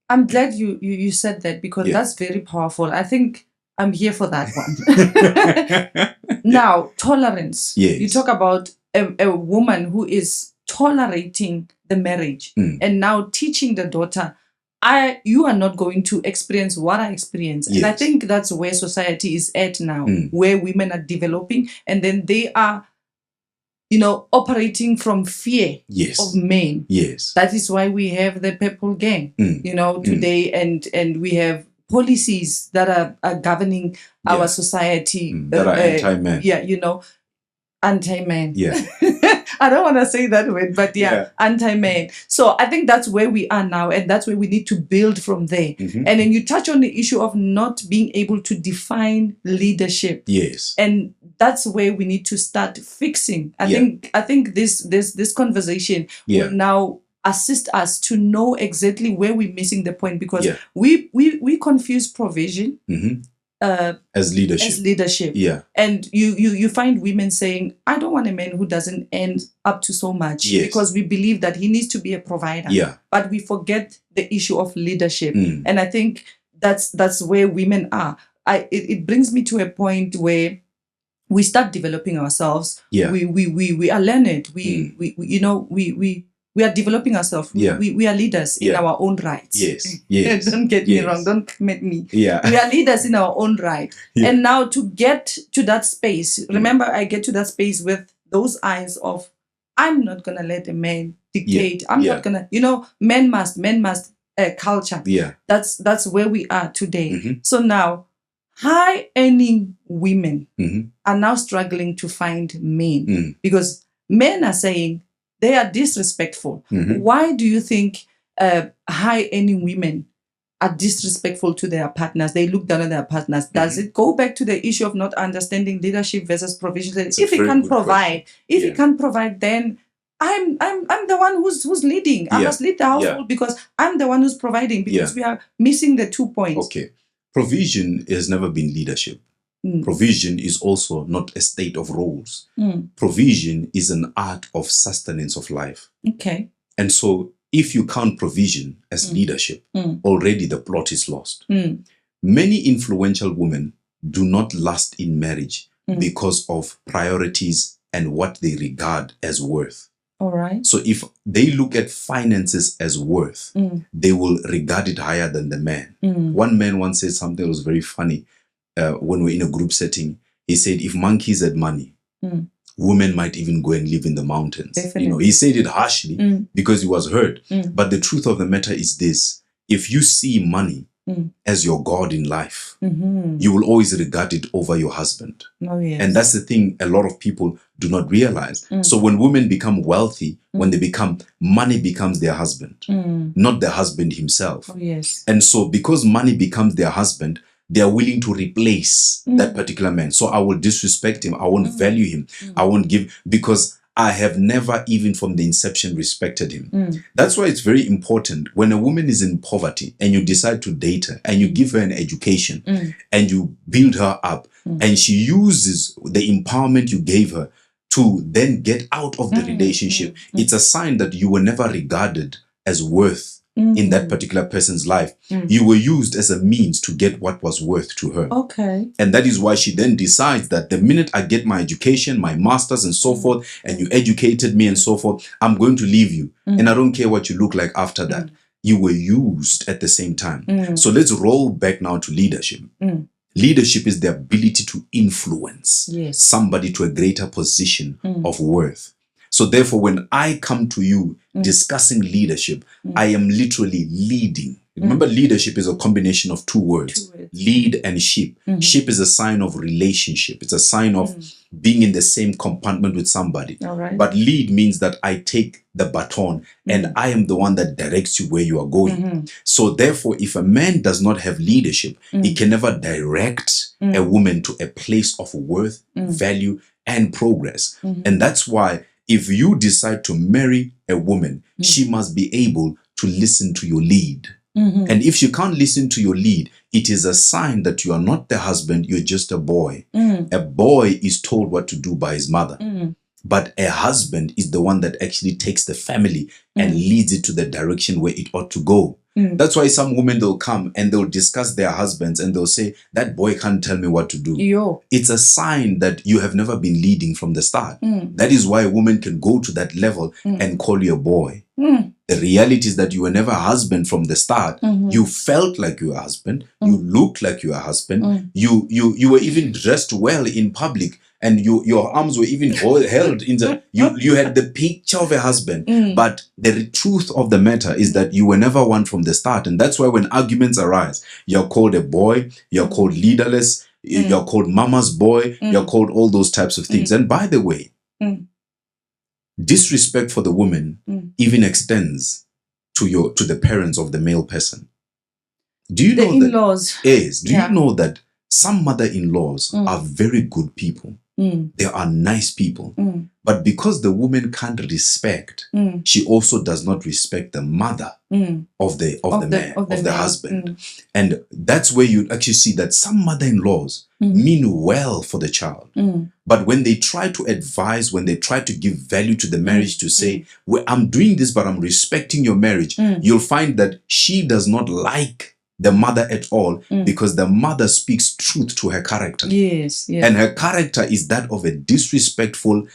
I'm glad you said that because that's very powerful. I think I'm here for that one. Now, tolerance. Yes. You talk about a woman who is tolerating the marriage and now teaching the daughter, you are not going to experience what I experienced. Yes. And I think that's where society is at now, where women are developing and then they are, operating from fear of men. Yes. That is why we have the purple gang, today, and we have policies that are governing our society. That are anti-men. Anti-man. Yeah. I don't want to say that word, but anti-man. So I think that's where we are now, and that's where we need to build from there. And then you touch on the issue of not being able to define leadership. Yes. And that's where we need to start fixing. I think this conversation will now assist us to know exactly where we're missing the point, because we confuse provision as leadership. Yeah. And you find women saying, I don't want a man who doesn't end up to so much, because we believe that he needs to be a provider. Yeah. But we forget the issue of leadership. And I think that's where women are. It brings me to a point where we start developing ourselves. Yeah. We are learned. We are developing ourselves. Yeah. We are leaders in our own rights. Yes. Don't get me wrong. Don't commit me. Yeah. We are leaders in our own right. Yeah. And now to get to that space, remember, I get to that space with those eyes of, I'm not going to let a man dictate. I'm not going to, men must culture. Yeah. That's where we are today. So now, high-earning women are now struggling to find men because men are saying they are disrespectful. Why do you think high-earning women are disrespectful to their partners? They look down on their partners. Does it go back to the issue of not understanding leadership versus provision? If he can't provide, then I'm the one who's leading. I must lead the household because I'm the one who's providing, because we are missing the 2 points. Okay. Provision has never been leadership. Provision is also not a state of roles. Provision is an art of sustenance of life. Okay. And so if you count provision as leadership, already the plot is lost. Many influential women do not last in marriage because of priorities and what they regard as worth. All right. So if they look at finances as worth, they will regard it higher than the man. One man once said something that was very funny when we're in a group setting. He said, if monkeys had money, women might even go and live in the mountains. Definitely. You know, he said it harshly because he was hurt. But the truth of the matter is this: if you see money as your God in life, you will always regard it over your husband. Oh, yes. And that's the thing a lot of people do not realize. So when women become wealthy, when they become, money becomes their husband, not the husband himself. Oh, yes. And so because money becomes their husband, they are willing to replace that particular man. So I will disrespect him. I won't value him. I won't give, because I have never, even from the inception, respected him. That's why it's very important when a woman is in poverty and you decide to date her and you give her an education and you build her up and she uses the empowerment you gave her to then get out of the relationship. It's a sign that you were never regarded as worth in that particular person's life. You were used as a means to get what was worth to her. Okay. And that is why she then decides that the minute I get my education, my master's and so forth, and you educated me and so forth, I'm going to leave you. And I don't care what you look like after that. You were used at the same time. So let's roll back now to leadership. Leadership is the ability to influence somebody to a greater position of worth. So therefore, when I come to you discussing leadership, I am literally leading. Remember, leadership is a combination of two words, lead and sheep. Sheep is a sign of relationship. It's a sign of being in the same compartment with somebody. But lead means that I take the baton and I am the one that directs you where you are going. So therefore, if a man does not have leadership, he can never direct a woman to a place of worth, value, and progress. And that's why if you decide to marry a woman, she must be able to listen to your lead. And if she can't listen to your lead, it is a sign that you are not the husband, you're just a boy. A boy is told what to do by his mother. But a husband is the one that actually takes the family and leads it to the direction where it ought to go. That's why some women, they'll come and they'll discuss their husbands and they'll say, that boy can't tell me what to do. It's a sign that you have never been leading from the start. That is why a woman can go to that level and call you a boy. The reality is that you were never a husband from the start. You felt like you were a husband. You looked like you were a husband. You were even dressed well in public. And your arms were even held in the, you had the picture of a husband. But the truth of the matter is that you were never one from the start. And that's why when arguments arise, you're called a boy, you're called leaderless, you're called mama's boy, you're called all those types of things. And by the way, disrespect for the woman even extends to the parents of the male person. Do you know the in-laws? Do you know that some mother-in-laws are very good people? They are nice people. But because the woman can't respect, she also does not respect the mother of the husband. And that's where you actually see that some mother-in-laws mean well for the child. But when they try to advise, when they try to give value to the marriage, to say, well, I'm doing this, but I'm respecting your marriage, you'll find that she does not like the mother at all, because the mother speaks truth to her character. And her character is that of a disrespectful,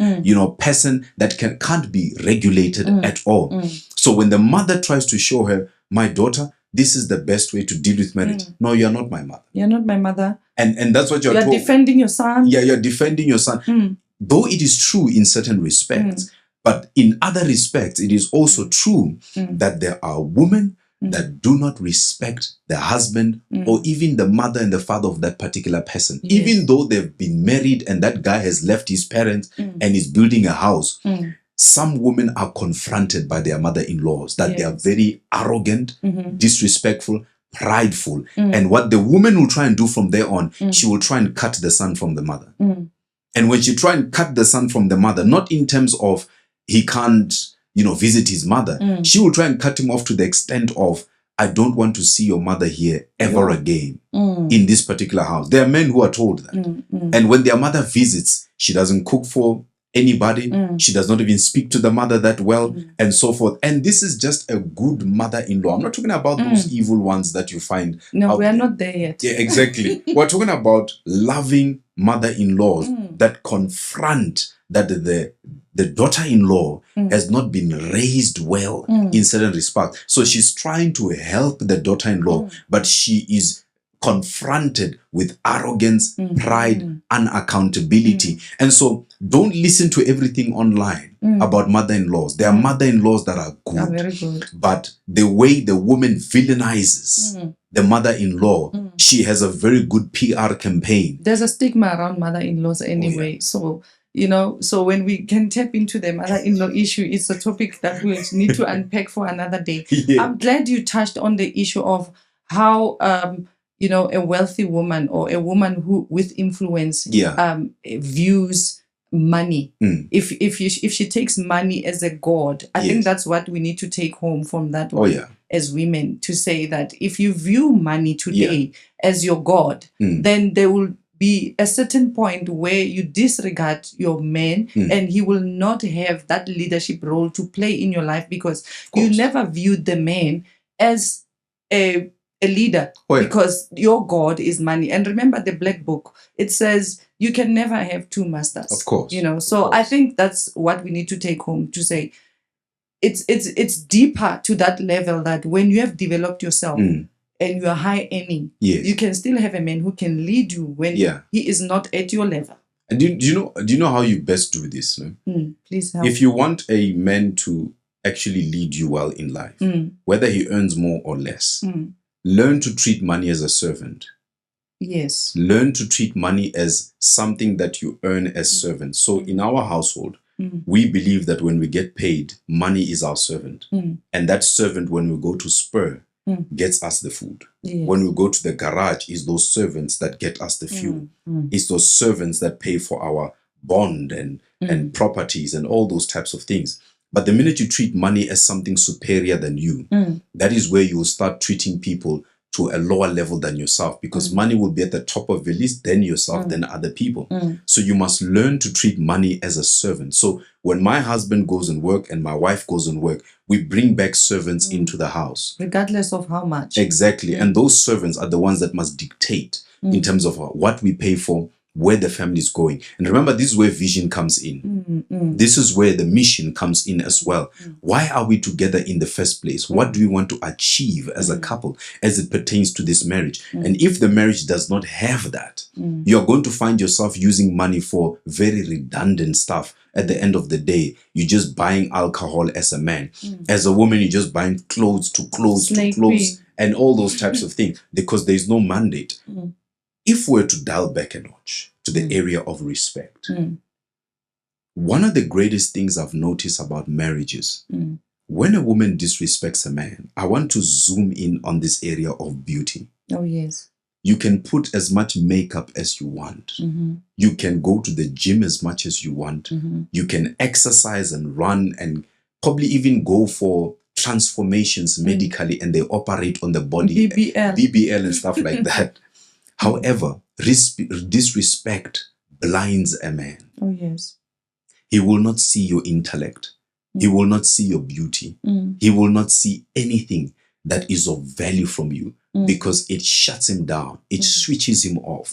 person that can't be regulated at all. So when the mother tries to show her, my daughter, this is the best way to deal with marriage. No, you're not my mother. You're not my mother. And that's what you're told. You're defending your son. Yeah, you're defending your son. Though it is true in certain respects, but in other respects, it is also true that there are women that do not respect the husband or even the mother and the father of that particular person. Even though they've been married and that guy has left his parents and is building a house, some women are confronted by their mother-in-laws that they are very arrogant, disrespectful, prideful. And what the woman will try and do from there on, she will try and cut the son from the mother. And when she try and cut the son from the mother, not in terms of he can't visit his mother. She will try and cut him off to the extent of, I don't want to see your mother here ever again in this particular house. There are men who are told that. And when their mother visits, she doesn't cook for anybody. She does not even speak to the mother that well, and so forth. And this is just a good mother-in-law. I'm not talking about those evil ones that you find. No, we are not there yet. Yeah, exactly. We're talking about loving mother-in-laws that confront that the daughter-in-law has not been raised well in certain respects. So she's trying to help the daughter-in-law, but she is confronted with arrogance, pride, unaccountability. And so don't listen to everything online about mother-in-laws. There are mother-in-laws that are good, very good. But the way the woman villainizes the mother-in-law, she has a very good PR campaign. There's a stigma around mother-in-laws anyway. Oh, yeah. So, you know, so when we can tap into the mother-in-law issue, it's a topic that we need to unpack for another day. Yeah. I'm glad you touched on the issue of how, you know, a wealthy woman or a woman who with influence views money. If she takes money as a god, I think that's what we need to take home from that one as women, to say that if you view money today as your god, then there will be a certain point where you disregard your man and he will not have that leadership role to play in your life, because you never viewed the man as a leader, because your God is money. And remember the Black Book, it says you can never have two masters. Of course. You know, so I think that's what we need to take home, to say it's deeper to that level, that when you have developed yourself and you are high earning, you can still have a man who can lead you when he is not at your level. And do you know how you best do this? No? Please help. If you want a man to actually lead you well in life, whether he earns more or less, learn to treat money as a servant. Yes. Learn to treat money as something that you earn as servants. So in our household, we believe that when we get paid, money is our servant. And that servant, when we go to Spur, gets us the food. Yes. When we go to the garage, is those servants that get us the fuel. It's those servants that pay for our bond and properties and all those types of things. But the minute you treat money as something superior than you, that is where you will start treating people to a lower level than yourself, because money will be at the top of the list, then yourself, then other people. So you must learn to treat money as a servant. So when my husband goes and work and my wife goes and work, we bring back servants into the house. Regardless of how much. Exactly. And those servants are the ones that must dictate in terms of what we pay for, where the family is going. And remember, this is where vision comes in. This is where the mission comes in as well. Why are we together in the first place? What do we want to achieve as a couple as it pertains to this marriage? And if the marriage does not have that, you're going to find yourself using money for very redundant stuff. At the end of the day, you're just buying alcohol as a man. As a woman, you're just buying clothes to clothes to clothes and all those types of things, because there's no mandate. If we're to dial back a notch to the area of respect, one of the greatest things I've noticed about marriages, when a woman disrespects a man, I want to zoom in on this area of beauty. Oh, yes. You can put as much makeup as you want. You can go to the gym as much as you want. You can exercise and run and probably even go for transformations medically, and they operate on the body, BBL and stuff like that. However, disrespect blinds a man. Oh, yes. He will not see your intellect. He will not see your beauty. He will not see anything that is of value from you, because it shuts him down. It switches him off.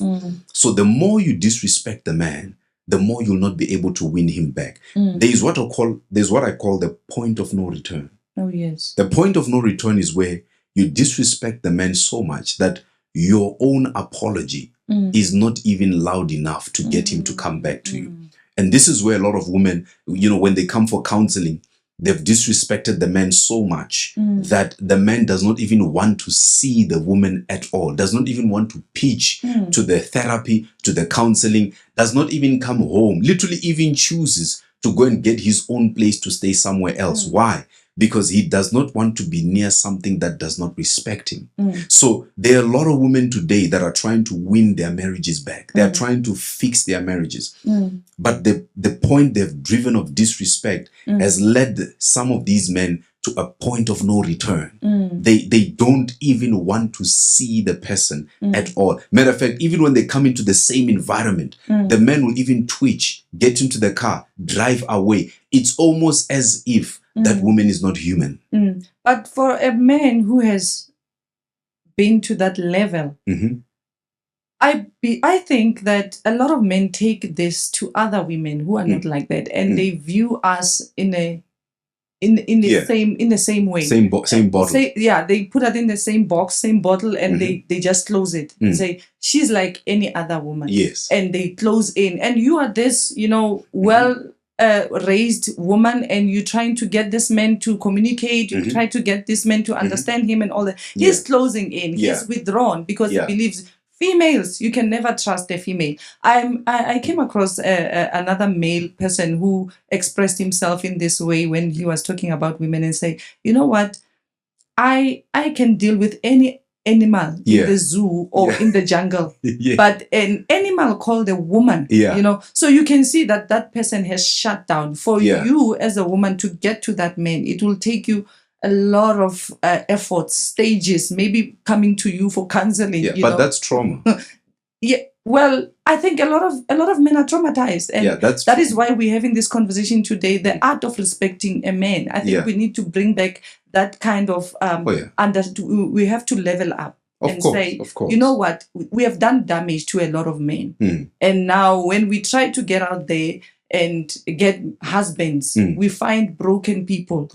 So the more you disrespect the man, the more you'll not be able to win him back. There's what I call the point of no return. Oh, yes. The point of no return is where you disrespect the man so much that your own apology is not even loud enough to get him to come back to you. And this is where a lot of women, when they come for counseling, they've disrespected the man so much that the man does not even want to see the woman at all, does not even want to pitch to the therapy, to the counseling, does not even come home, literally even chooses to go and get his own place to stay somewhere else. Why? Because he does not want to be near something that does not respect him. So there are a lot of women today that are trying to win their marriages back. They are trying to fix their marriages. But the point they've driven of disrespect has led some of these men to a point of no return. They don't even want to see the person at all. Matter of fact, even when they come into the same environment, the man will even twitch, get into the car, drive away. It's almost as if that woman is not human. But for a man who has been to that level, I think that a lot of men take this to other women who are not like that, and they view us in the same way. Same bottle. They put it in the same box, same bottle, and they just close it and say, she's like any other woman. Yes. And they close in. And you are this, raised woman, and you're trying to get this man to communicate, you try to get this man to understand him and all that. He's closing in. He's withdrawn because he believes females, you can never trust a female. I came across another male person who expressed himself in this way when he was talking about women and say, you know what, I can deal with any animal in the zoo or in the jungle, but an animal called a woman, so you can see that person has shut down. For you as a woman to get to that man, it will take you a lot of efforts, stages, maybe coming to you for counseling. But that's trauma. Well, I think a lot of men are traumatized, and that is why we're having this conversation today. The art of respecting a man. I think we need to bring back that kind of we have to level up say, you know what, we have done damage to a lot of men, and now when we try to get out there and get husbands, we find broken people.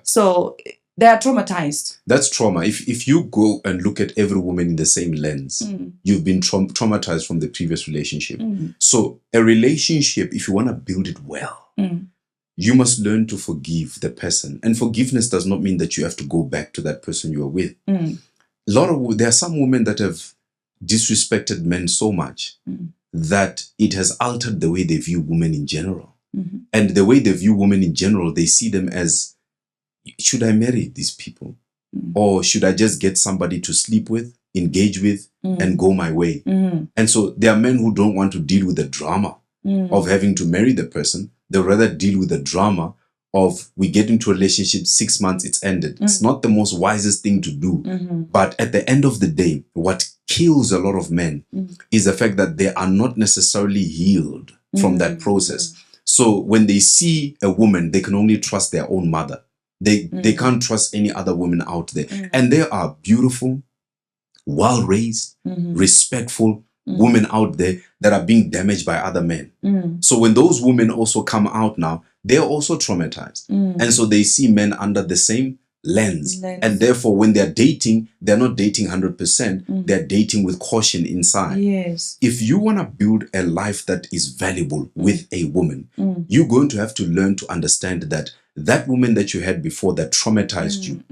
So they are traumatized. That's trauma. If you go and look at every woman in the same lens, you've been traumatized from the previous relationship. So a relationship, if you want to build it well, you must learn to forgive the person. And forgiveness does not mean that you have to go back to that person you are with. There are some women that have disrespected men so much that it has altered the way they view women in general. And the way they view women in general, they see them as, should I marry these people? Or should I just get somebody to sleep with, engage with, and go my way? And so there are men who don't want to deal with the drama of having to marry the person. They rather deal with the drama of, we get into a relationship, 6 months, it's ended. It's not the most wisest thing to do. But at the end of the day, what kills a lot of men is the fact that they are not necessarily healed from that process. So when they see a woman, they can only trust their own mother. They can't trust any other woman out there. And there are beautiful, well-raised, respectful women out there that are being damaged by other men. So when those women also come out now, they're also traumatized. And so they see men under the same lens. And therefore, when they're dating, they're not dating 100%. They're dating with caution inside. Yes. If you want to build a life that is valuable with a woman, you're going to have to learn to understand that that woman that you had before that traumatized you,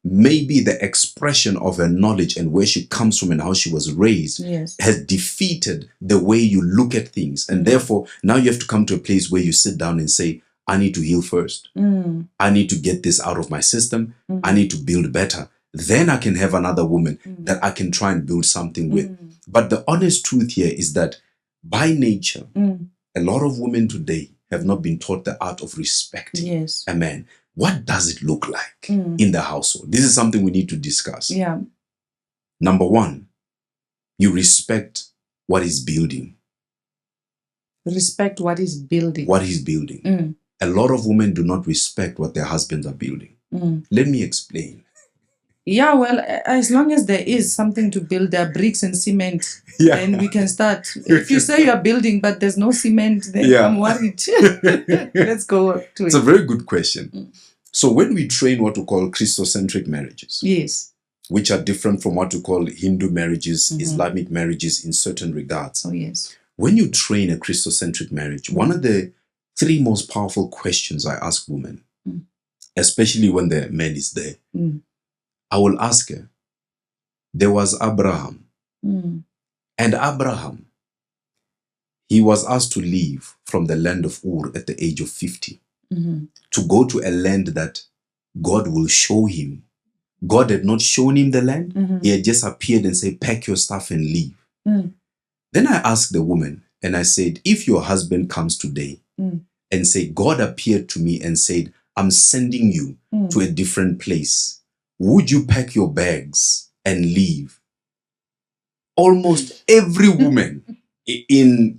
maybe the expression of her knowledge and where she comes from and how she was raised has defeated the way you look at things. And therefore, now you have to come to a place where you sit down and say, I need to heal first. I need to get this out of my system. I need to build better. Then I can have another woman that I can try and build something with. But the honest truth here is that by nature, a lot of women today have not been taught the art of respecting a man. What does it look like in the household? This is something we need to discuss. Number one, you respect what is building. Respect what is building. What he's building. A lot of women do not respect what their husbands are building. Let me explain. Yeah, well, as long as there is something to build, there are bricks and cement, then we can start. If you say you're building, but there's no cement, then I'm worried. Let's go to it. It's a very good question. So when we train what we call Christocentric marriages, which are different from what we call Hindu marriages, Islamic marriages in certain regards. When you train a Christocentric marriage, one of the 3 most powerful questions I ask women, especially when the man is there, I will ask her, there was Abraham. And Abraham, he was asked to leave from the land of Ur at the age of 50 to go to a land that God will show him. God had not shown him the land. He had just appeared and said, pack your stuff and leave. Then I asked the woman and I said, if your husband comes today and say, God appeared to me and said, I'm sending you to a different place. Would you pack your bags and leave? Almost every woman in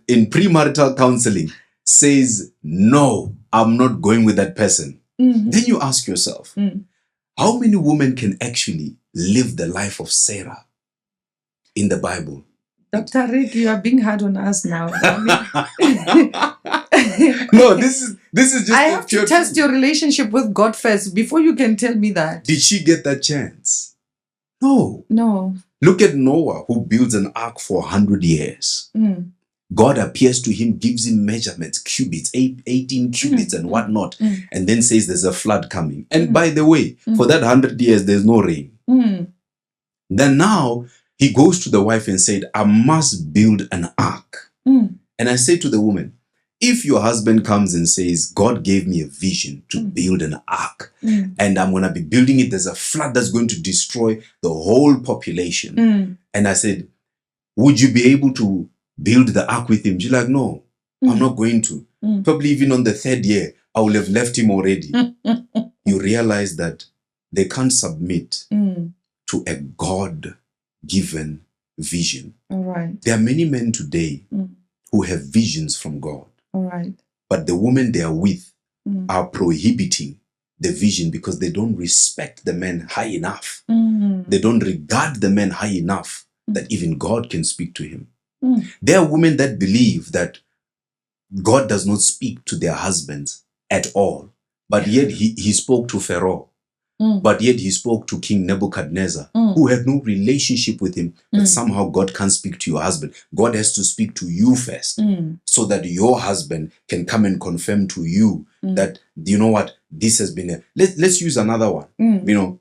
premarital counseling says, no, I'm not going with that person. Then you ask yourself, how many women can actually live the life of Sarah in the Bible? Dr. Rick, you are being hard on us now. No, this is just. I have to test your relationship with God first before you can tell me that. Did she get that chance? No. No. Look at Noah, who builds an ark for 100 years. God appears to him, gives him measurements, cubits, 18 cubits and whatnot, and then says there's a flood coming. And by the way, for that 100 years, there's no rain. Then now, he goes to the wife and said, I must build an ark. And I say to the woman, if your husband comes and says, God gave me a vision to build an ark, and I'm going to be building it, there's a flood that's going to destroy the whole population. And I said, would you be able to build the ark with him? She's like, no, I'm not going to. Probably even on the 3rd year, I will have left him already. You realize that they can't submit to a God-given vision. All right. There are many men today who have visions from God. All right. But the women they are with are prohibiting the vision because they don't respect the men high enough. They don't regard the man high enough that even God can speak to him. There are women that believe that God does not speak to their husbands at all. But yet he spoke to Pharaoh. But yet he spoke to King Nebuchadnezzar, who had no relationship with him. But somehow God can't speak to your husband. God has to speak to you first, so that your husband can come and confirm to you that, you know what, this has been let's use another one. You know,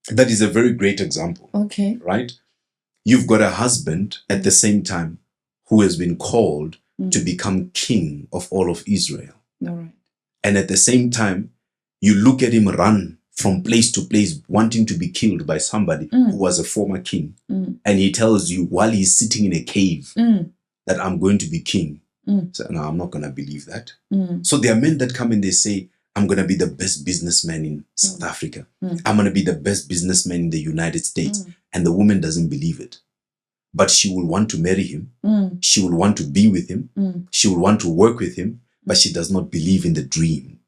that is a very great example. Okay. Right? You've got a husband at the same time who has been called to become king of all of Israel. All right. And at the same time, you look at him run from place to place, wanting to be killed by somebody who was a former king. And he tells you while he's sitting in a cave that I'm going to be king. So, no, I'm not going to believe that. So there are men that come and they say, I'm going to be the best businessman in South Africa. I'm going to be the best businessman in the United States. And the woman doesn't believe it. But she will want to marry him. She will want to be with him. She will want to work with him. But she does not believe in the dream.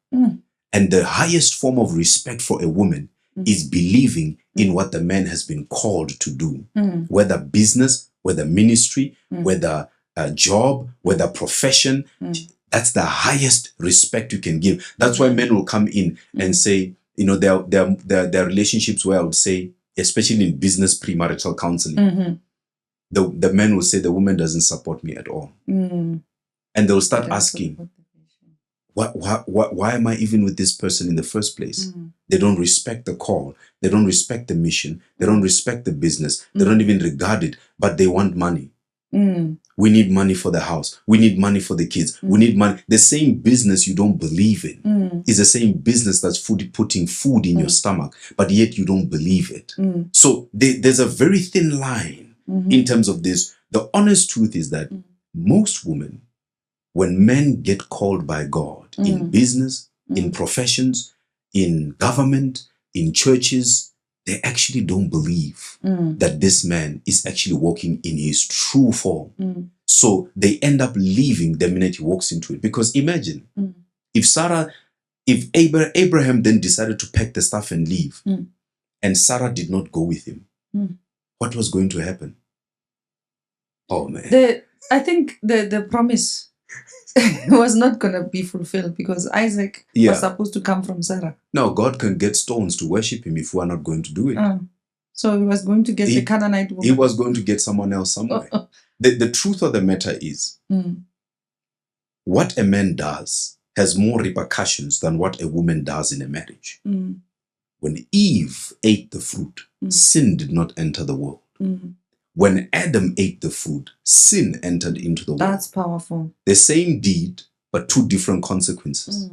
And the highest form of respect for a woman is believing in what the man has been called to do. Whether business, whether ministry, whether a job, whether profession. That's the highest respect you can give. That's why men will come in and say, you know, there are relationships where I would say, especially in business premarital counseling, the men will say the woman doesn't support me at all. And they'll start asking, why am I even with this person in the first place? They don't respect the call. They don't respect the mission. They don't respect the business. They don't even regard it, but they want money. We need money for the house. We need money for the kids. We need money. The same business you don't believe in is the same business that's putting food in your stomach, but yet you don't believe it. So there's a very thin line in terms of this. The honest truth is that most women, when men get called by God in business, in professions, in government, in churches, they actually don't believe that this man is actually walking in his true form. So they end up leaving the minute he walks into it. Because imagine if Abraham then decided to pack the stuff and leave, and Sarah did not go with him, what was going to happen? Oh man. I think the promise was not going to be fulfilled because Isaac was supposed to come from Sarah. No, God can get stones to worship him if we are not going to do it. So he was going to get the Canaanite woman. He was going to get someone else somewhere. The truth of the matter is, what a man does has more repercussions than what a woman does in a marriage. When Eve ate the fruit, sin did not enter the world. When Adam ate the fruit, sin entered into the world. That's powerful. The same deed, but two different consequences.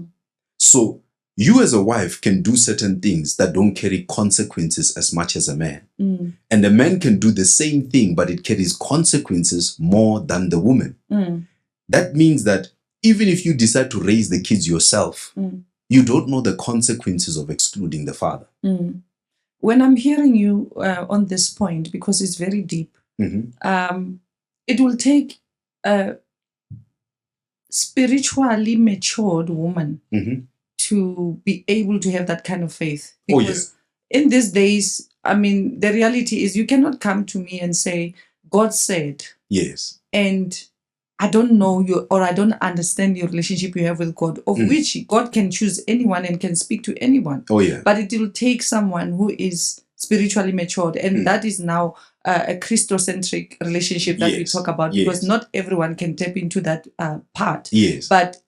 So you as a wife can do certain things that don't carry consequences as much as a man. And a man can do the same thing, but it carries consequences more than the woman. That means that even if you decide to raise the kids yourself, you don't know the consequences of excluding the father. When I'm hearing you on this point, because it's very deep, it will take a spiritually matured woman to be able to have that kind of faith. Because in these days, I mean, the reality is you cannot come to me and say, God said. Yes. And I don't know you, or I don't understand your relationship you have with God, of which God can choose anyone and can speak to anyone. Oh, yeah. But it will take someone who is spiritually matured. And that is now a Christocentric relationship that we talk about, because not everyone can tap into that part. Yes. But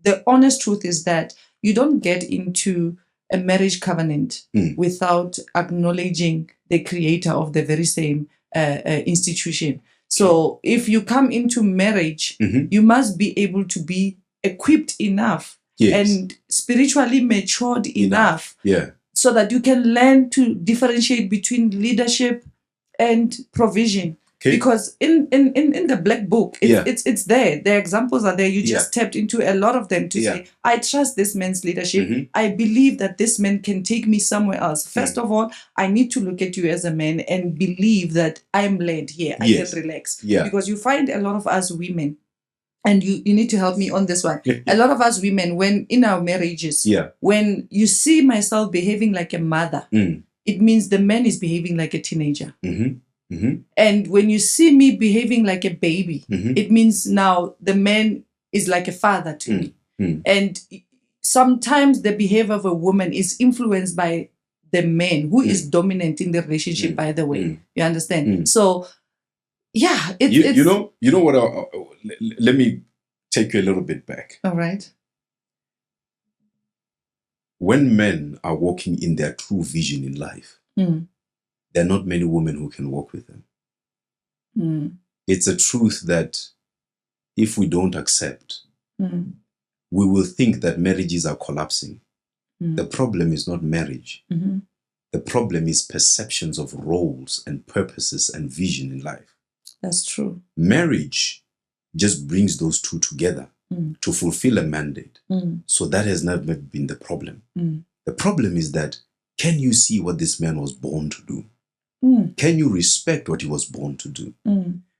the honest truth is that you don't get into a marriage covenant without acknowledging the creator of the very same institution. So if you come into marriage, you must be able to be equipped enough and spiritually matured enough so that you can learn to differentiate between leadership and provision. Okay. Because in the black book, it's there. The examples are there. You just tapped into a lot of them to say, I trust this man's leadership. I believe that this man can take me somewhere else. First of all, I need to look at you as a man and believe that I'm led here. I can relax. Because you find a lot of us women, and you need to help me on this one. A lot of us women, when in our marriages, when you see myself behaving like a mother, it means the man is behaving like a teenager. And when you see me behaving like a baby, it means now the man is like a father to me. And sometimes the behavior of a woman is influenced by the man who is dominant in the relationship, by the way. You understand? So, yeah. You know what? Let me take you a little bit back. All right. When men are walking in their true vision in life, there are not many women who can walk with them. It's a truth that if we don't accept, we will think that marriages are collapsing. The problem is not marriage. The problem is perceptions of roles and purposes and vision in life. That's true. Marriage just brings those two together to fulfill a mandate. So that has never been the problem. The problem is that, can you see what this man was born to do? Can you respect what he was born to do?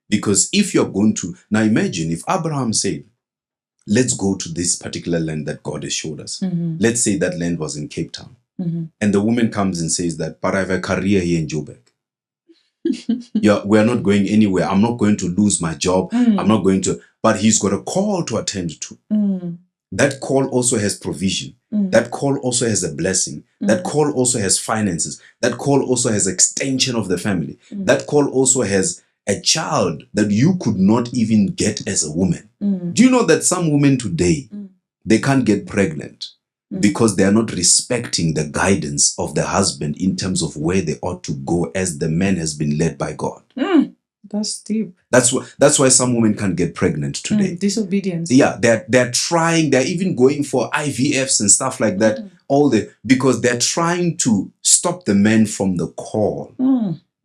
Because if you're going to... Now imagine if Abraham said, let's go to this particular land that God has showed us. Let's say that land was in Cape Town. And the woman comes and says that, but I have a career here in Joburg. We're not going anywhere. I'm not going to lose my job. I'm not going to... But he's got a call to attend to. That call also has provision. That call also has a blessing. That call also has finances. That call also has extension of the family. That call also has a child that you could not even get as a woman. Do you know that some women today, they can't get pregnant because they are not respecting the guidance of the husband in terms of where they ought to go as the man has been led by God? That's deep. That's why some women can't get pregnant today. Disobedience. Yeah, they're trying. They're even going for IVFs and stuff like that. Because they're trying to stop the man from the call.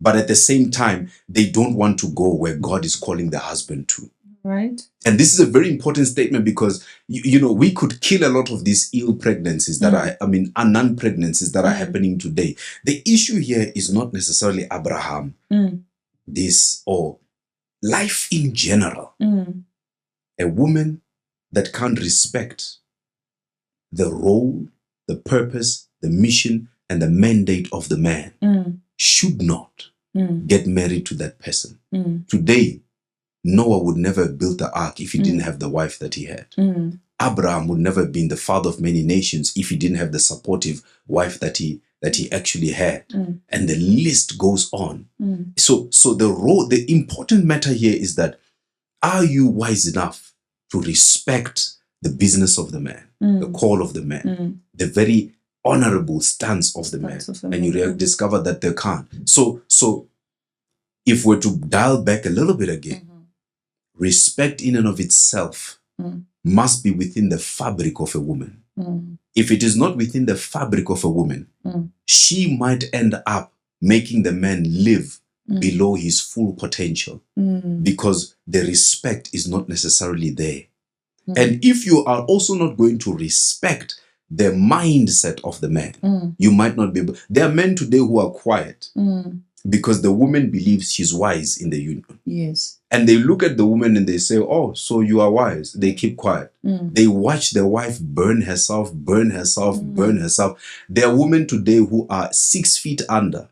But at the same time, they don't want to go where God is calling the husband to. Right. And this is a very important statement because you know we could kill a lot of these ill pregnancies that are non-pregnancies that are happening today. The issue here is not necessarily Abraham. This or life in general. A woman that can't respect the role, the purpose, the mission, and the mandate of the man should not get married to that person. Today, Noah would never have built the ark if he didn't have the wife that he had. Abraham would never have been the father of many nations if he didn't have the supportive wife that he actually had. And the list goes on. So the important matter here is that, are you wise enough to respect the business of the man, the call of the man, the very honorable stance of the man? And you discover that they can't. So if we're to dial back a little bit again, respect in and of itself must be within the fabric of a woman. If it is not within the fabric of a woman, she might end up making the man live below his full potential because the respect is not necessarily there. And if you are also not going to respect the mindset of the man. You might not be able. There are men today who are quiet because the woman believes she's wise in the union. Yes. And they look at the woman and they say, oh, so you are wise. They keep quiet. They watch their wife burn herself. There are women today who are 6 feet under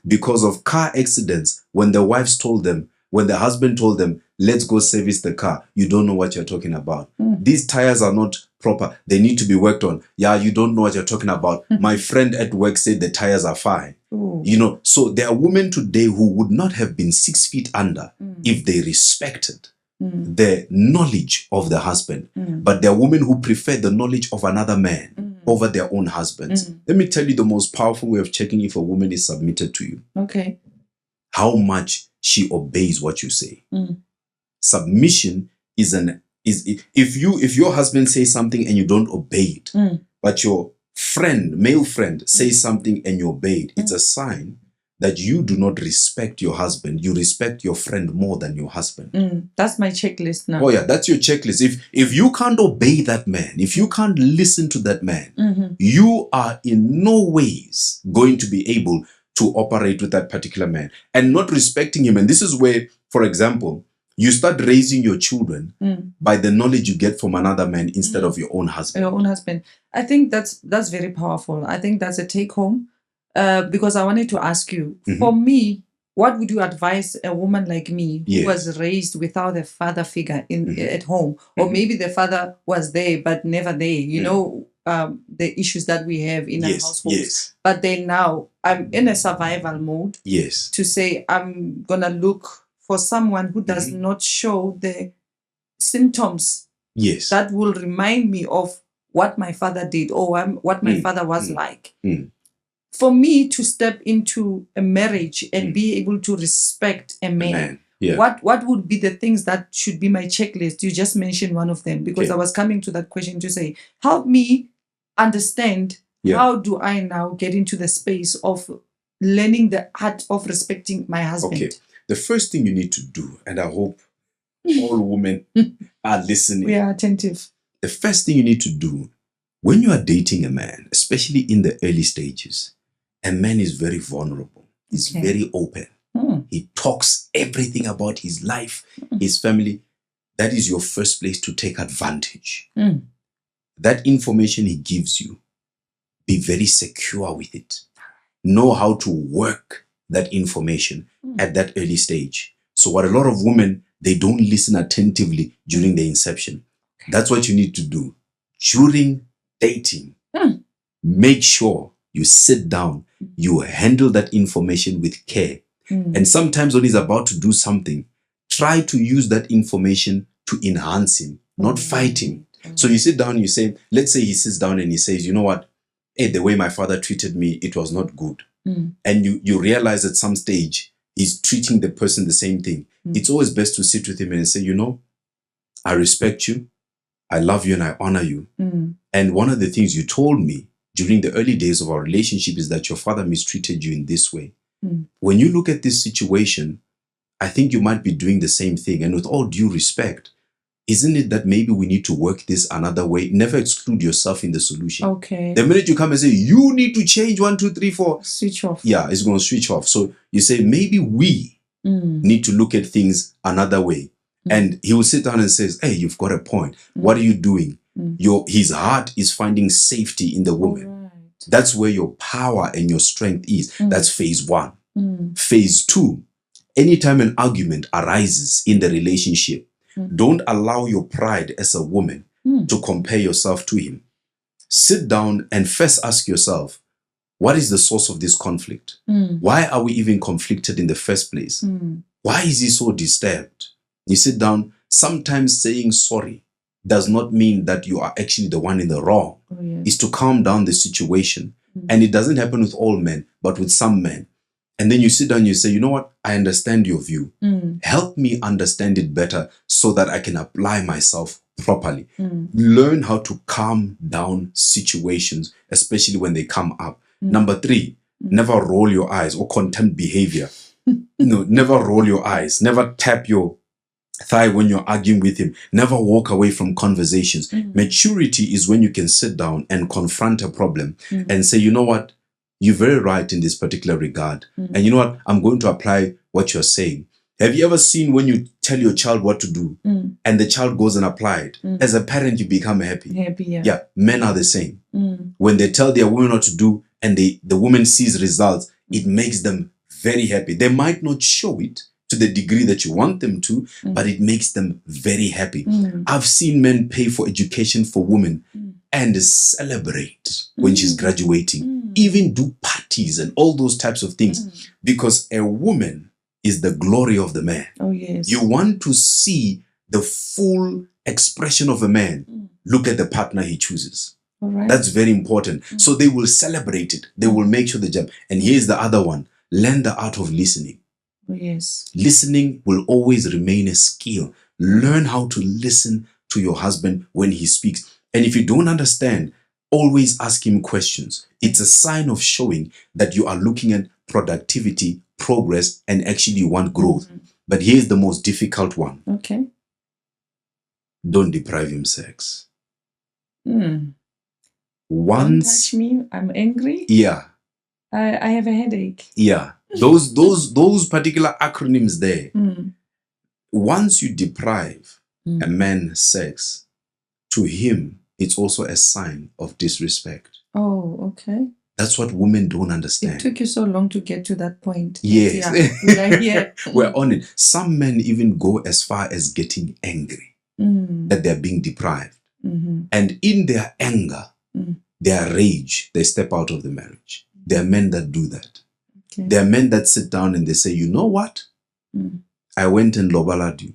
because of car accidents. When the wives told them, when the husband told them, let's go service the car, you don't know what you're talking about. These tires are not proper. They need to be worked on. Yeah, you don't know what you're talking about. My friend at work said the tires are fine. You know, so there are women today who would not have been 6 feet under if they respected the knowledge of the husband. But there are women who prefer the knowledge of another man over their own husbands. Let me tell you the most powerful way of checking if a woman is submitted to you. Okay. How much she obeys what you say. Submission is if your husband says something and you don't obey it, but your male friend says something and you obey it, it's a sign that you do not respect your husband. You respect your friend more than your husband. That's my checklist now. Oh yeah, that's your checklist. If you can't obey that man, if you can't listen to that man, you are in no ways going to be able to operate with that particular man and not respecting him. And this is where, for example, you start raising your children by the knowledge you get from another man instead of your own husband. Your own husband. I think that's very powerful. I think that's a take home. Because I wanted to ask you, for me, what would you advise a woman like me who was raised without a father figure at home? Or maybe the father was there, but never there. You know, the issues that we have in our households. But then now I'm in a survival mode to say I'm going to look for someone who does not show the symptoms that will remind me of what my father did or what my father was like. For me to step into a marriage and be able to respect a man, what would be the things that should be my checklist? You just mentioned one of them because I was coming to that question to say, help me understand how do I now get into the space of learning the art of respecting my husband. Okay. The first thing you need to do, and I hope all women are listening. We are attentive. The first thing you need to do when you are dating a man, especially in the early stages, a man is very vulnerable. He's very open. He talks everything about his life, his family. That is your first place to take advantage. That information he gives you, be very secure with it. Know how to work that information at that early stage. So what a lot of women, they don't listen attentively during the inception. That's what you need to do. During dating, make sure you sit down, you handle that information with care. And sometimes when he's about to do something, try to use that information to enhance him, not fight him. So you sit down, you say, let's say he sits down and he says, you know what? Hey, the way my father treated me, it was not good. And you realize at some stage, he's treating the person the same thing. It's always best to sit with him and say, you know, I respect you, I love you and I honor you. And one of the things you told me during the early days of our relationship is that your father mistreated you in this way. When you look at this situation, I think you might be doing the same thing. And with all due respect, isn't it that maybe we need to work this another way? Never exclude yourself in the solution. Okay. The minute you come and say, you need to change 1, 2, 3, 4. Switch off. Yeah, it's going to switch off. So you say, maybe we need to look at things another way. And he will sit down and says, hey, you've got a point. What are you doing? His heart is finding safety in the woman. That's where your power and your strength is. That's phase 1. Phase 2, anytime an argument arises in the relationship, don't allow your pride as a woman to compare yourself to him. Sit down and first ask yourself, what is the source of this conflict? Why are we even conflicted in the first place? Why is he so disturbed? You sit down. Sometimes saying sorry does not mean that you are actually the one in the wrong. It's to calm down the situation. And it doesn't happen with all men, but with some men. And then you sit down and you say, you know what? I understand your view. Help me understand it better so that I can apply myself properly. Learn how to calm down situations, especially when they come up. Number 3, never roll your eyes or contempt behavior. No, never roll your eyes. Never tap your thigh when you're arguing with him. Never walk away from conversations. Maturity is when you can sit down and confront a problem and say, you know what? You're very right in this particular regard. And you know what? I'm going to apply what you're saying. Have you ever seen when you tell your child what to do and the child goes and apply it? As a parent, you become happy. Yeah, men are the same. When they tell their woman what to do and the woman sees results, it makes them very happy. They might not show it to the degree that you want them to, but it makes them very happy. I've seen men pay for education for women and celebrate when she's graduating, even do parties and all those types of things, because a woman is the glory of the man. Oh, yes. You want to see the full expression of a man. Look at the partner he chooses. All right. That's very important. So they will celebrate it. They will make sure the job. And here's the other one. Learn the art of listening. Oh, yes. Listening will always remain a skill. Learn how to listen to your husband when he speaks. And if you don't understand, always ask him questions. It's a sign of showing that you are looking at productivity, progress, and actually you want growth. But here's the most difficult one. Okay. Don't deprive him sex. Don't Once, touch me. I'm angry. yeah, I have a headache. yeah. Those particular acronyms there. Once you deprive a man sex, to him, it's also a sign of disrespect. Oh, okay. That's what women don't It understand. took you so long to get to that point. Yes. Yeah. We're on it. Some men even go as far as getting angry that they're being deprived. And in their anger, their rage, they step out of the marriage. There are men that do that. Okay. There are men that sit down and they say, you know what? I went and lobalad you.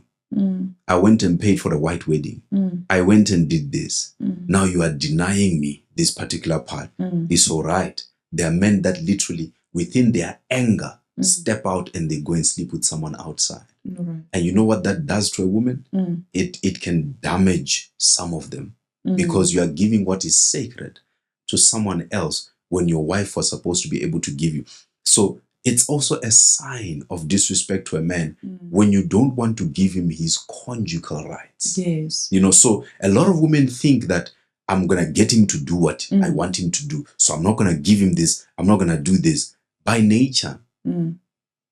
I went and paid for a white wedding. I went and did this. Now you are denying me this particular part. It's all right. There are men that literally, within their anger, step out and they go and sleep with someone outside. Right. And you know what that does to a woman? It can damage some of them because you are giving what is sacred to someone else when your wife was supposed to be able to give you. So it's also a sign of disrespect to a man when you don't want to give him his conjugal rights. Yes. You know, so a lot of women think that I'm going to get him to do what I want him to do. So I'm not going to give him this. I'm not going to do this. By nature,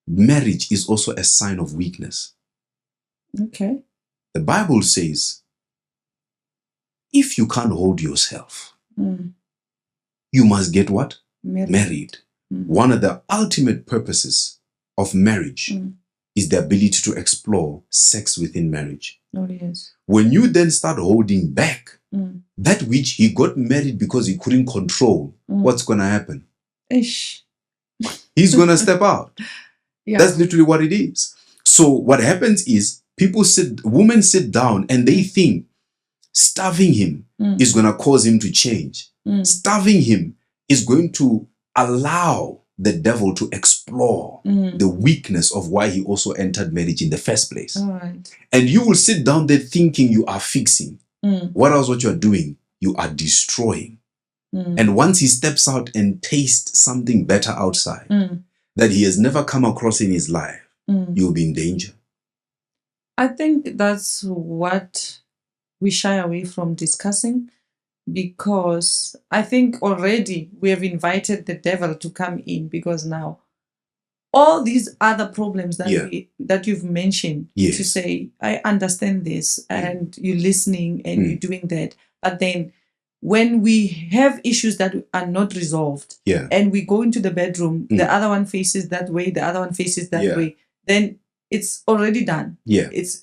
marriage is also a sign of weakness. Okay. The Bible says, if you can't hold yourself, you must get what? Married. One of the ultimate purposes of marriage is the ability to explore sex within marriage. Oh, yes. When you then start holding back that which he got married because he couldn't control, what's going to happen? Ish. He's going to step out. Yeah. That's literally what it is. So what happens is women sit down and they think starving him is going to cause him to change. Starving him is going to allow the devil to explore the weakness of why he also entered marriage in the first place. All right. And you will sit down there thinking you are fixing. What you're doing? You are destroying. And once he steps out and tastes something better outside that he has never come across in his life, you'll be in danger. I think that's what we shy away from discussing, because I think already we have invited the devil to come in, because now all these other problems that that you've mentioned, to say, I understand this, and you're listening and you're doing that. But then when we have issues that are not resolved and we go into the bedroom, the other one faces that way, the other one faces that way, then it's already done. It's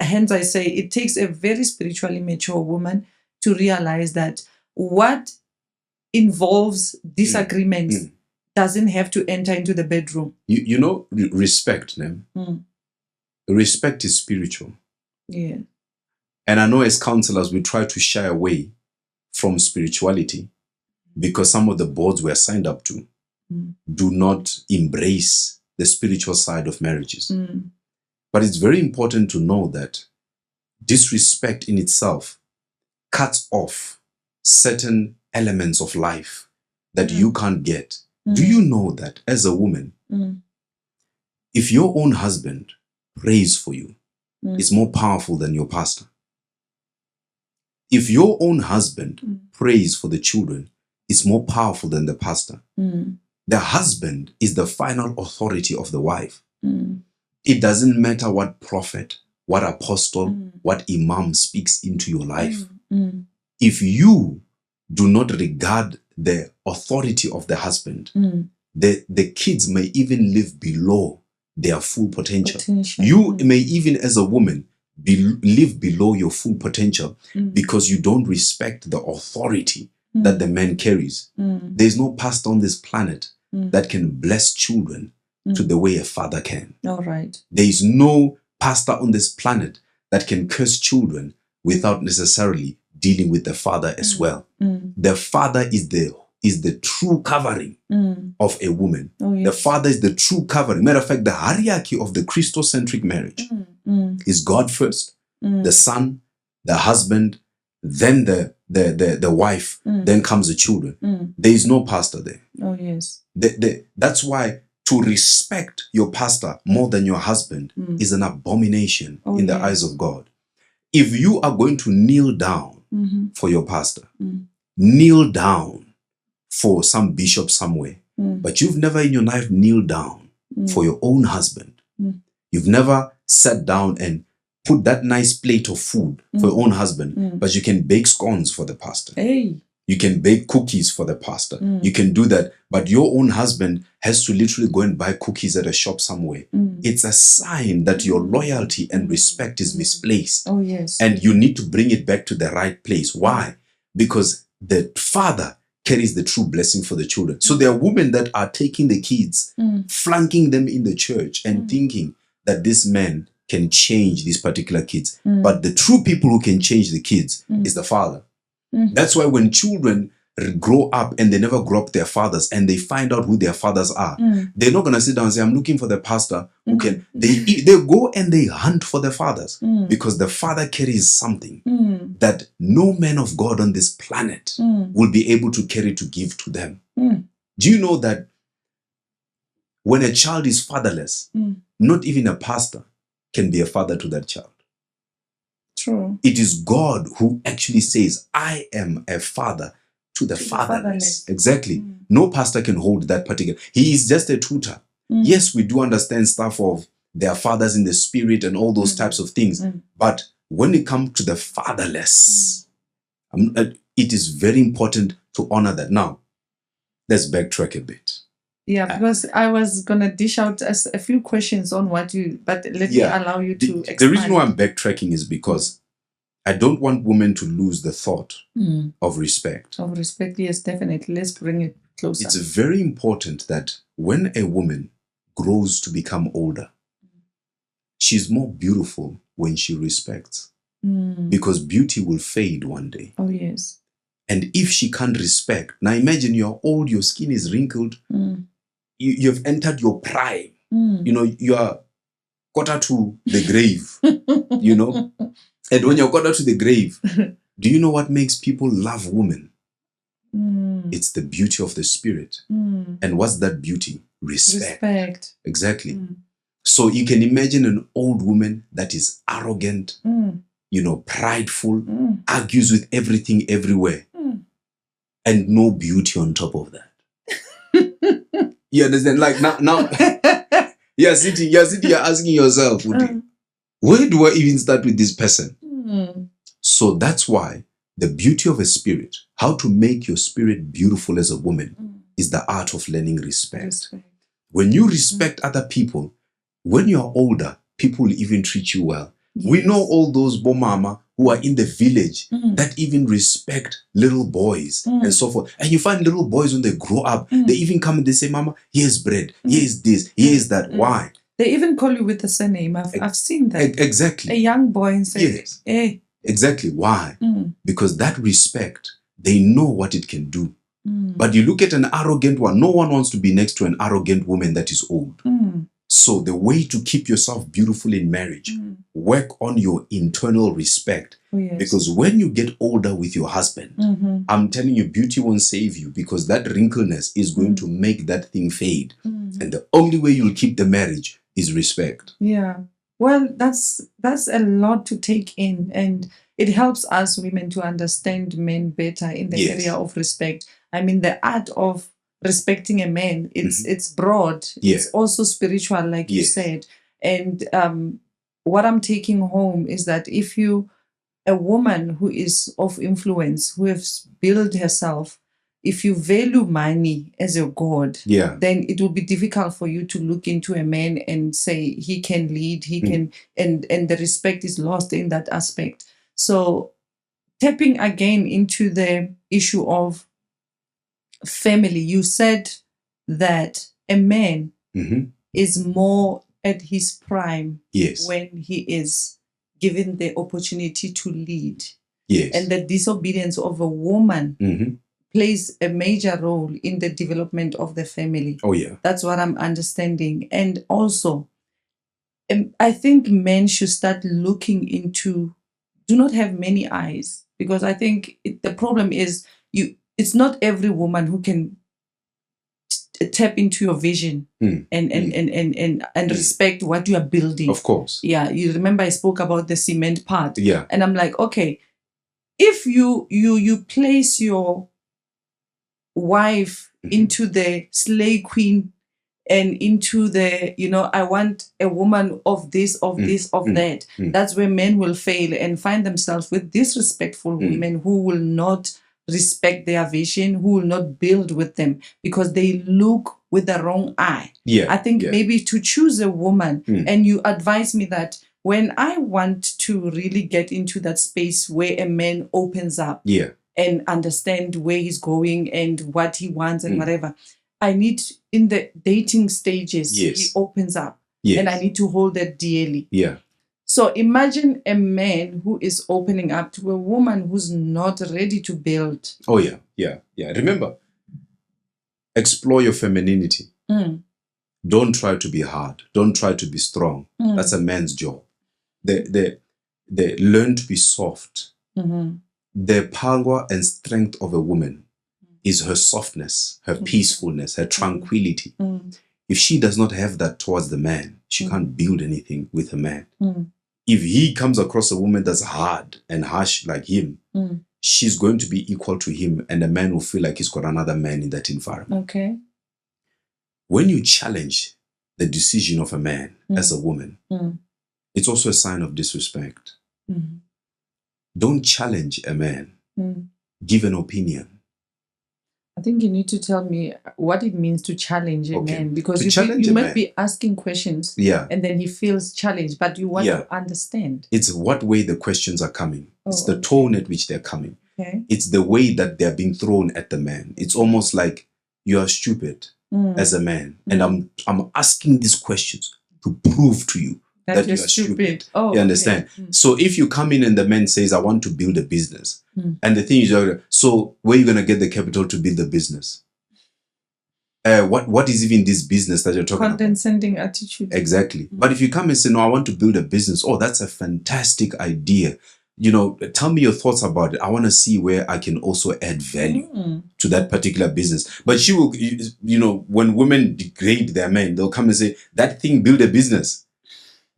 hence I say it takes a very spiritually mature woman to realize that what involves disagreements doesn't have to enter into the bedroom. You know, respect, respect is spiritual. Yeah. And I know as counselors, we try to shy away from spirituality because some of the boards we're signed up to do not embrace the spiritual side of marriages. But it's very important to know that disrespect in itself cuts off certain elements of life that you can't get. Do you know that as a woman, if your own husband prays for you, is more powerful than your pastor. If your own husband prays for the children, it's more powerful than the pastor. The husband is the final authority of the wife. It doesn't matter what prophet, what apostle, what imam speaks into your life. If you do not regard the authority of the husband, the kids may even live below their full potential. You may even, as a woman, live below your full potential because you don't respect the authority that the man carries. There's no pastor on this planet that can bless children to the way a father can. All right. There is no pastor on this planet that can curse children without necessarily dealing with the father as well. The father is the true covering of a woman. Oh, yes. The father is the true covering. Matter of fact, the hierarchy of the Christocentric marriage is God first, the son, the husband, then the wife, then comes the children. There is no pastor there. Oh, yes. That's why to respect your pastor more than your husband is an abomination in the eyes of God. If you are going to kneel down for your pastor, kneel down for some bishop somewhere, but you've never in your life kneeled down for your own husband. You've never sat down and put that nice plate of food for your own husband, but you can bake scones for the pastor. Hey. You can bake cookies for the pastor. You can do that. But your own husband has to literally go and buy cookies at a shop somewhere. It's a sign that your loyalty and respect is misplaced. Oh, yes. And you need to bring it back to the right place. Why? Because the father carries the true blessing for the children. So there are women that are taking the kids, flanking them in the church and thinking that this man can change these particular kids. But the true people who can change the kids is the father. That's why when children grow up and they never grow up their fathers and they find out who their fathers are, they're not going to sit down and say, I'm looking for the pastor who can. They go and they hunt for their fathers because the father carries something that no man of God on this planet will be able to carry to give to them. Do you know that when a child is fatherless, not even a pastor can be a father to that child? True. It is God who actually says, I am a father to the fatherless. Exactly. No pastor can hold that particular. He is just a tutor. Yes, we do understand stuff of their fathers in the spirit and all those types of things. But when it comes to the fatherless, it is very important to honor that. Now, let's backtrack a bit. Yeah, because I was going to dish out a few questions on what you, but let me allow you to expand. The reason why I'm backtracking is because I don't want women to lose the thought of respect. Of respect, yes, definitely. Let's bring it closer. It's very important that when a woman grows to become older, she's more beautiful when she respects. Because beauty will fade one day. Oh, yes. And if she can't respect, now imagine you're old, your skin is wrinkled, you've entered your prime. You know, you are quarter to the grave, you know. And when you're quarter to the grave, do you know what makes people love women? It's the beauty of the spirit. And what's that beauty? Respect. Exactly. So you can imagine an old woman that is arrogant, you know, prideful, argues with everything everywhere, and no beauty on top of that. You understand? Like now you're sitting, you're asking yourself, where do I even start with this person? So that's why the beauty of a spirit, how to make your spirit beautiful as a woman, is the art of learning respect. When you respect other people, when you're older, people will even treat you well. Yes. We know all those bomama who are in the village that even respect little boys and so forth. And you find little boys when they grow up, they even come and they say, Mama, here's bread, here's this, here's that. Why? They even call you with the surname. I've seen that. Exactly. A young boy and say, yes. Hey. Exactly. Why? Because that respect, they know what it can do. But you look at an arrogant one, no one wants to be next to an arrogant woman that is old. So the way to keep yourself beautiful in marriage, work on your internal respect. Oh, yes. Because when you get older with your husband, I'm telling you, beauty won't save you because that wrinkleness is going to make that thing fade. And the only way you'll keep the marriage is respect. Yeah. Well, that's a lot to take in, and it helps us women to understand men better in the area of respect. I mean, the art of respecting a man, it's broad. It's also spiritual, like you said. And what I'm taking home is that if you, a woman who is of influence, who has built herself, if you value money as your god, then it will be difficult for you to look into a man and say he can lead, he can, and the respect is lost in that aspect. So tapping again into the issue of family, you said that a man is more at his prime when he is given the opportunity to lead. And the disobedience of a woman plays a major role in the development of the family. That's what I'm understanding. And also, I think men should start looking into, do not have many eyes, because I think the problem is it's not every woman who can tap into your vision and respect what you are building. Of course. Yeah, you remember I spoke about the cement part. And I'm like, okay, if you place your wife into the slay queen and into the, I want a woman of this, of this, of that, that's where men will fail and find themselves with disrespectful women who will not respect their vision, who will not build with them because they look with the wrong eye. I think maybe to choose a woman, and you advise me that when I want to really get into that space where a man opens up and understand where he's going and what he wants and whatever, I need, in the dating stages, he opens up and I need to hold that dearly. So imagine a man who is opening up to a woman who's not ready to build. Remember, explore your femininity. Don't try to be hard. Don't try to be strong. That's a man's job. They learn to be soft. The power and strength of a woman is her softness, her peacefulness, her tranquility. If she does not have that towards the man, she can't build anything with a man. If he comes across a woman that's hard and harsh like him, she's going to be equal to him, and the man will feel like he's got another man in that environment. When you challenge the decision of a man as a woman, it's also a sign of disrespect. Don't challenge a man. Give an opinion. I think you need to tell me what it means to challenge a man, because you might be asking questions and then he feels challenged, but you want to understand. It's what way the questions are coming. It's the tone at which they're coming. It's the way that they're being thrown at the man. It's almost like you are stupid as a man, and I'm asking these questions to prove to you that you are stupid. You understand? So if you come in and the man says, I want to build a business, and the thing is, so where are you going to get the capital to build the business? What is even this business that you're talking about? Condescending attitude. Exactly. But if you come and say, no, I want to build a business. Oh, that's a fantastic idea. Tell me your thoughts about it. I want to see where I can also add value to that particular business. But she will, when women degrade their men, they'll come and say, that thing build a business.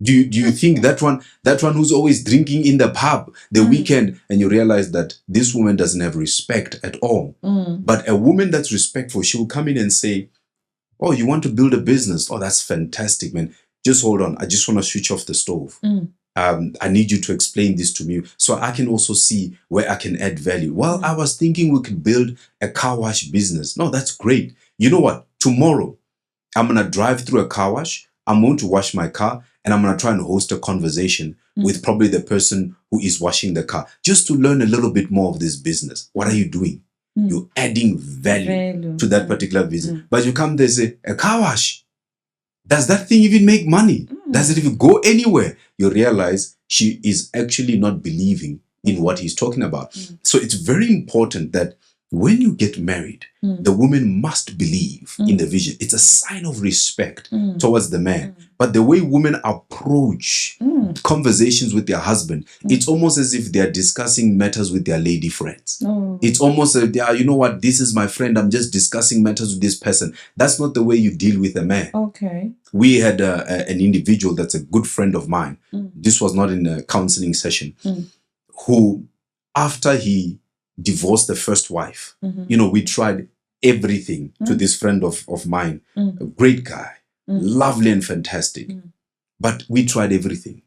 Do you think that one who's always drinking in the pub the weekend, and you realize that this woman doesn't have respect at all. But a woman that's respectful, she will come in and say, oh, you want to build a business? Oh, that's fantastic, man. Just hold on. I just want to switch off the stove. I need you to explain this to me so I can also see where I can add value. Well, I was thinking we could build a car wash business. No, that's great. You know what? Tomorrow, I'm going to drive through a car wash. I'm going to wash my car, and I'm going to try and host a conversation with probably the person who is washing the car, just to learn a little bit more of this business. What are you doing? You're adding value to that particular business. But you come there and say, a car wash. Does that thing even make money? Does it even go anywhere? You realize she is actually not believing in what he's talking about. So it's very important that when you get married, the woman must believe in the vision. It's a sign of respect towards the man. But the way women approach conversations with their husband, it's almost as if they are discussing matters with their lady friends. It's almost as they are, you know what, this is my friend, I'm just discussing matters with this person. That's not the way you deal with a man. Okay. We had an individual that's a good friend of mine. This was not in a counseling session, who, after he divorced the first wife, you know, we tried everything to this friend of mine, a great guy, lovely and fantastic. But we tried everything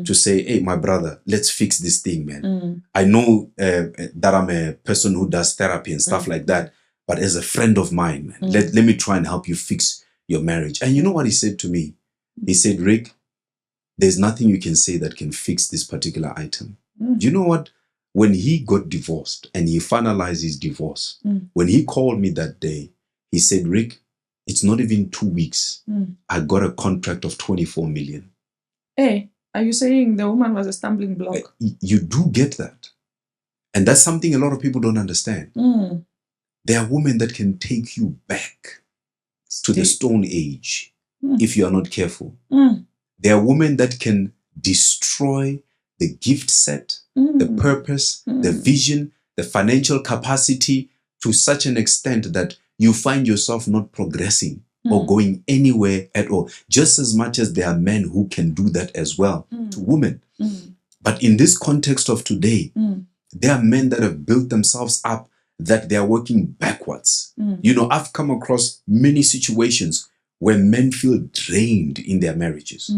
to say, hey, my brother, let's fix this thing, man. I know that I'm a person who does therapy and stuff like that, but as a friend of mine, man, let me try and help you fix your marriage. And you know what he said to me? He said, Rick, there's nothing you can say that can fix this particular item. Do you know what? When he got divorced and he finalized his divorce, when he called me that day, he said, Rick, it's not even 2 weeks. I got a contract of 24 million. Hey, are you saying the woman was a stumbling block? You do get that. And that's something a lot of people don't understand. There are women that can take you back to the Stone Age if you are not careful. There are women that can destroy the gift set, the purpose, the vision, the financial capacity to such an extent that you find yourself not progressing or going anywhere at all. Just as much as there are men who can do that as well to women. But in this context of today, there are men that have built themselves up that they are working backwards. You know, I've come across many situations where men feel drained in their marriages.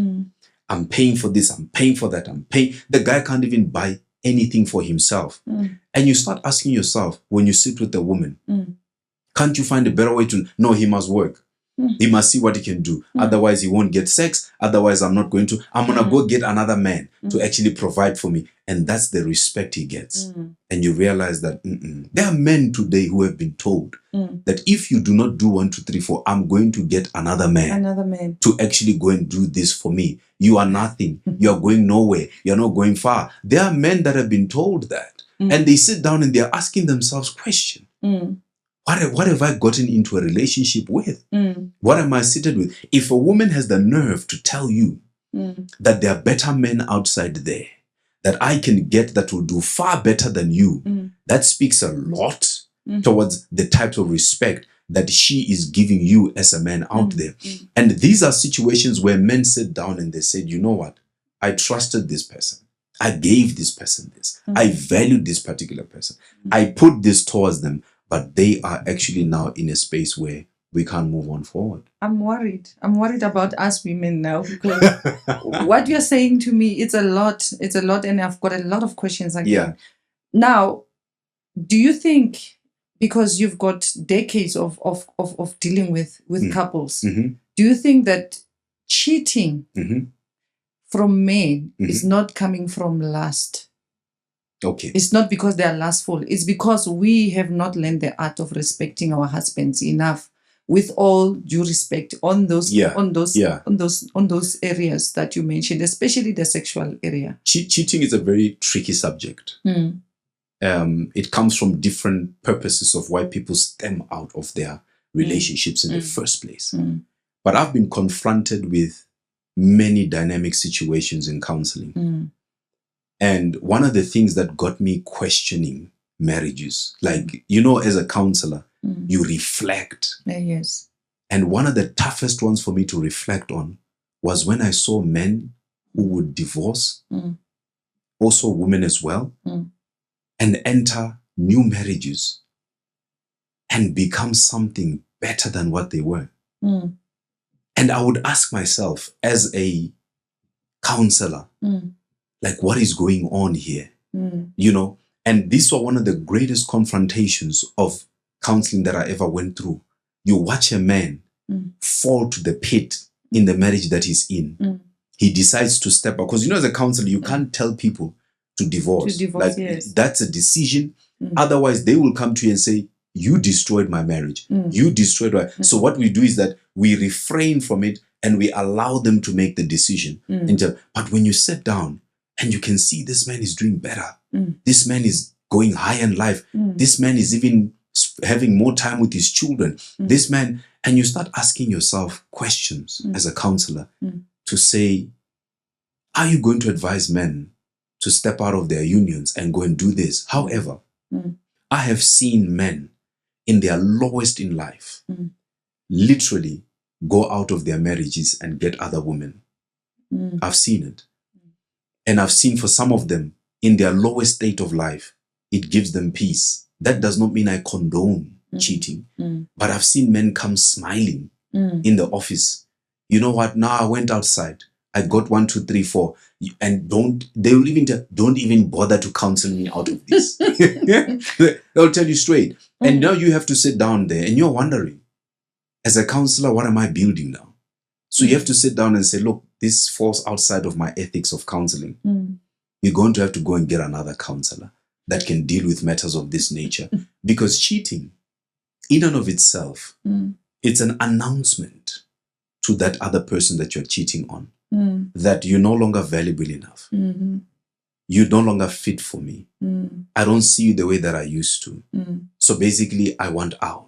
I'm paying for this, I'm paying for that, I'm paying. The guy can't even buy anything for himself. And you start asking yourself, when you sit with a woman, can't you find a better way to, no, he must work. He must see what he can do. Otherwise, he won't get sex. Otherwise, I'm not going to. I'm going to go get another man to actually provide for me. And that's the respect he gets. And you realize that there are men today who have been told that if you do not do 1, 2, 3, 4, I'm going to get another man to actually go and do this for me. You are nothing. You are going nowhere. You're not going far. There are men that have been told that. And they sit down and they're asking themselves questions. What have I gotten into a relationship with? What am I seated with? If a woman has the nerve to tell you that there are better men outside there that I can get that will do far better than you, that speaks a lot towards the type of respect that she is giving you as a man out there. And these are situations where men sit down and they said, you know what? I trusted this person. I gave this person this. I valued this particular person. I put this towards them. But they are actually now in a space where we can't move on forward. I'm worried. I'm worried about us women now because what you're saying to me, it's a lot. It's a lot. And I've got a lot of questions again. Now, do you think, because you've got decades of dealing with couples, do you think that cheating from men is not coming from lust? Okay. It's not because they are lustful. It's because we have not learned the art of respecting our husbands enough, with all due respect on those areas that you mentioned, especially the sexual area. Cheating is a very tricky subject. It comes from different purposes of why people stem out of their relationships in the first place. But I've been confronted with many dynamic situations in counseling. And one of the things that got me questioning marriages, like, you know, as a counselor, you reflect. Yes. And one of the toughest ones for me to reflect on was when I saw men who would divorce, also women as well, and enter new marriages and become something better than what they were. And I would ask myself as a counselor, like, what is going on here? You know, and these were one of the greatest confrontations of counseling that I ever went through. You watch a man fall to the pit in the marriage that he's in. He decides to step out. Because, you know, as a counselor, you can't tell people to divorce. Like, that's a decision. Otherwise, they will come to you and say, you destroyed my marriage. You destroyed my... So what we do is that we refrain from it and we allow them to make the decision. But when you sit down, and you can see this man is doing better. This man is going high in life. This man is even having more time with his children. This man, and you start asking yourself questions as a counselor to say, are you going to advise men to step out of their unions and go and do this? However, I have seen men in their lowest in life literally go out of their marriages and get other women. I've seen it. And I've seen for some of them, in their lowest state of life, it gives them peace. That does not mean I condone cheating, but I've seen men come smiling in the office. You know what? Now I went outside. I got 1, 2, 3, 4, and don't even bother to counsel me out of this. They'll tell you straight. And now you have to sit down there and you're wondering, as a counselor, what am I building now? So you have to sit down and say, look, this falls outside of my ethics of counseling. You're going to have to go and get another counselor that can deal with matters of this nature. Because cheating, in and of itself, it's an announcement to that other person that you're cheating on. That you're no longer valuable enough. You're no longer fit for me. I don't see you the way that I used to. So basically, I want out.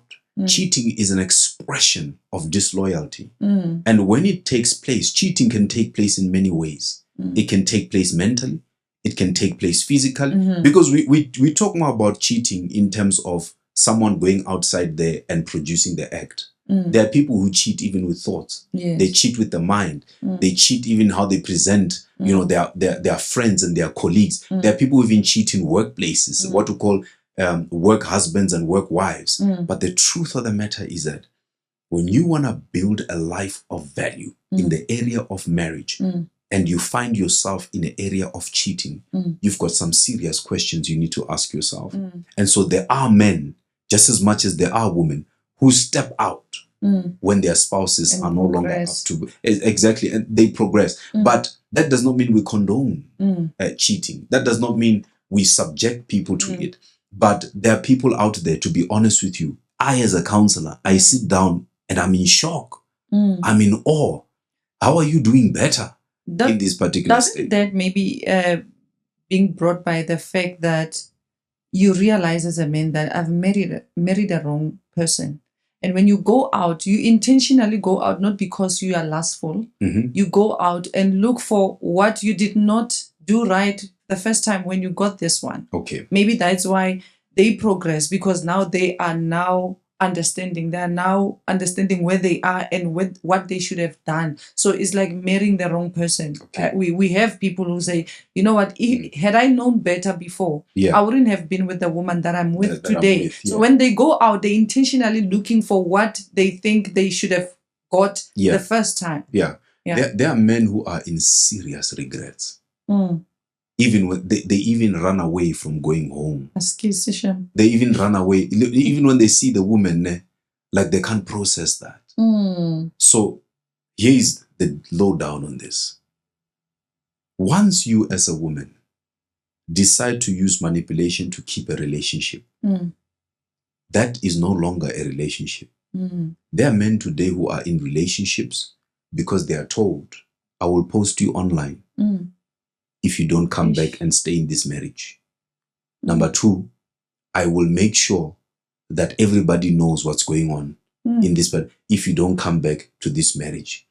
Cheating is an expression of disloyalty. And when it takes place, cheating can take place in many ways. It can take place mentally. It can take place physically. Because we talk more about cheating in terms of someone going outside there and producing the act. There are people who cheat even with thoughts. They cheat with the mind. They cheat even how they present, their friends and their colleagues. There are people who even cheat in workplaces, what we call work husbands and work wives. But the truth of the matter is that when you want to build a life of value in the area of marriage, and you find yourself in the area of cheating, you've got some serious questions you need to ask yourself. And so there are men, just as much as there are women, who step out when their spouses and are no longer up to exactly, and they progress. But that does not mean we condone cheating. That does not mean we subject people to it. But there are people out there, to be honest with you, I as a counselor, I sit down and I'm in shock. I'm in awe. How are you doing better in this particular state? That maybe being brought by the fact that you realize as a man that I've married a wrong person. And when you go out, you intentionally go out, not because you are lustful. You go out and look for what you did not do right the first time when you got this one. Okay. Maybe that's why they progress, because now they are now understanding. They are now understanding where they are and what they should have done. So it's like marrying the wrong person. Okay. We have people who say, you know what, had I known better before, I wouldn't have been with the woman that I'm with today. So when they go out, they intentionally looking for what they think they should have got the first time. There are men who are in serious regrets. Even when they even run away from going home. They even run away. Even when they see the woman, like they can't process that. So here is the lowdown on this. Once you as a woman decide to use manipulation to keep a relationship, that is no longer a relationship. There are men today who are in relationships because they are told, I will post you online if you don't come back and stay in this marriage. Number 2, I will make sure that everybody knows what's going on in this, but if you don't come back to this marriage.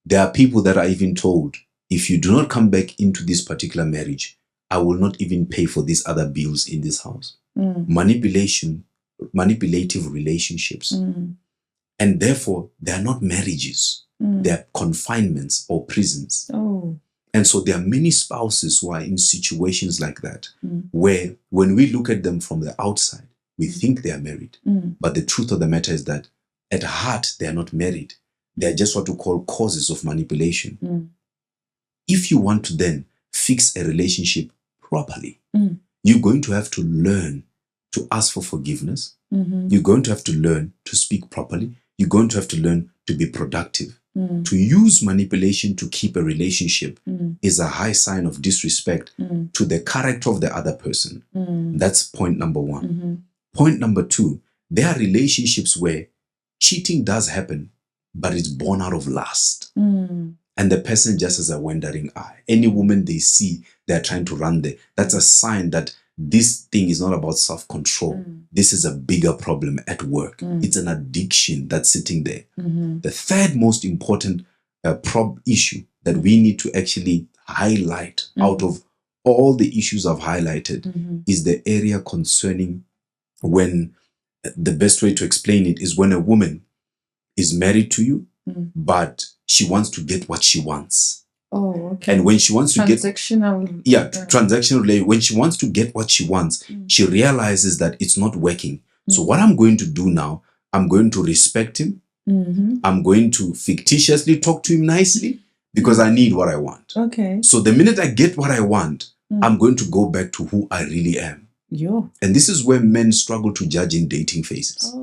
There are people that are even told, if you do not come back into this particular marriage, I will not even pay for these other bills in this house. Manipulative relationships. And therefore, they are not marriages. They are confinements or prisons. And so there are many spouses who are in situations like that, where when we look at them from the outside, we think they are married. But the truth of the matter is that at heart, they are not married. They are just what we call causes of manipulation. If you want to then fix a relationship properly, you're going to have to learn to ask for forgiveness. You're going to have to learn to speak properly. You're going to have to learn to be productive. To use manipulation to keep a relationship is a high sign of disrespect to the character of the other person. That's point number 1. Point number 2, there are relationships where cheating does happen, but it's born out of lust. And the person just has a wandering eye. Any woman they see, they're trying to run there. That's a sign that this thing is not about self-control. This is a bigger problem at work. It's an addiction that's sitting there. The third most important issue that we need to actually highlight out of all the issues I've highlighted is the area concerning when the best way to explain it is when a woman is married to you, but she wants to get what she wants. Oh, okay. And when she wants to get transactional, transactional. When she wants to get what she wants, she realizes that it's not working. So what I'm going to do now, I'm going to respect him. I'm going to fictitiously talk to him nicely because I need what I want. Okay. So the minute I get what I want, I'm going to go back to who I really am. And this is where men struggle to judge in dating phases.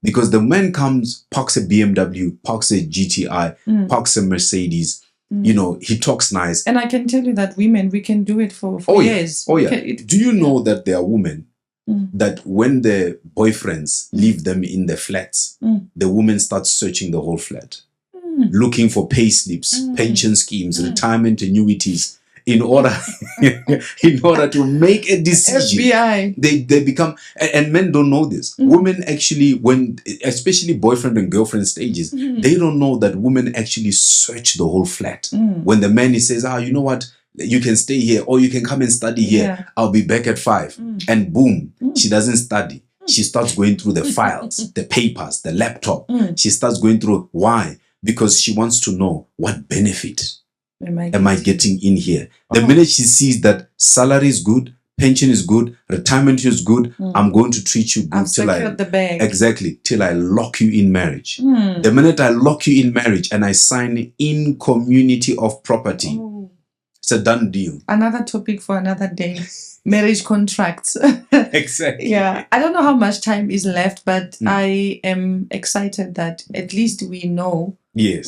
Because the man comes, parks a BMW, parks a GTI, parks a Mercedes. You know, he talks nice. And I can tell you that women, we can do it for years. Do you know that there are women that when their boyfriends leave them in their flats, the woman starts searching the whole flat, looking for pay slips, pension schemes, retirement annuities, in order to make a decision. FBI. They become, and men don't know this. Women actually, when, especially boyfriend and girlfriend stages, they don't know that women actually search the whole flat. When the man says, you know what, you can stay here or you can come and study here. I'll be back at 5. And boom, she doesn't study. She starts going through the files, the papers, the laptop. She starts going through. Why? Because she wants to know what benefit am I getting in here? The minute she sees that salary is good, pension is good, retirement is good, I'm going to treat you good till I lock you in marriage. The minute I lock you in marriage and I sign in community of property, it's a done deal. Another topic for another day. Marriage contracts. Exactly. Yeah. I don't know how much time is left, but I am excited that at least we know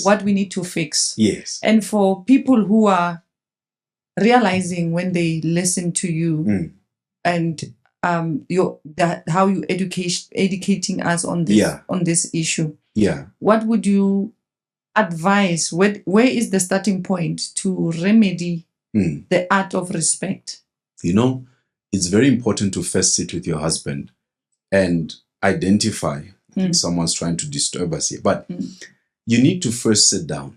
what we need to fix. Yes. And for people who are realizing when they listen to you and how you educating us on this issue. Yeah. What would you advise? Where is the starting point to remedy the art of respect? You know, it's very important to first sit with your husband and identify. I think someone's trying to disturb us here, but you need to first sit down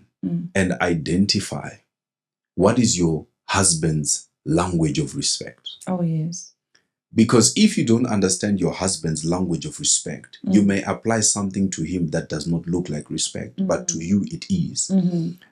and identify what is your husband's language of respect. Oh, yes. Because if you don't understand your husband's language of respect, you may apply something to him that does not look like respect, but to you it is.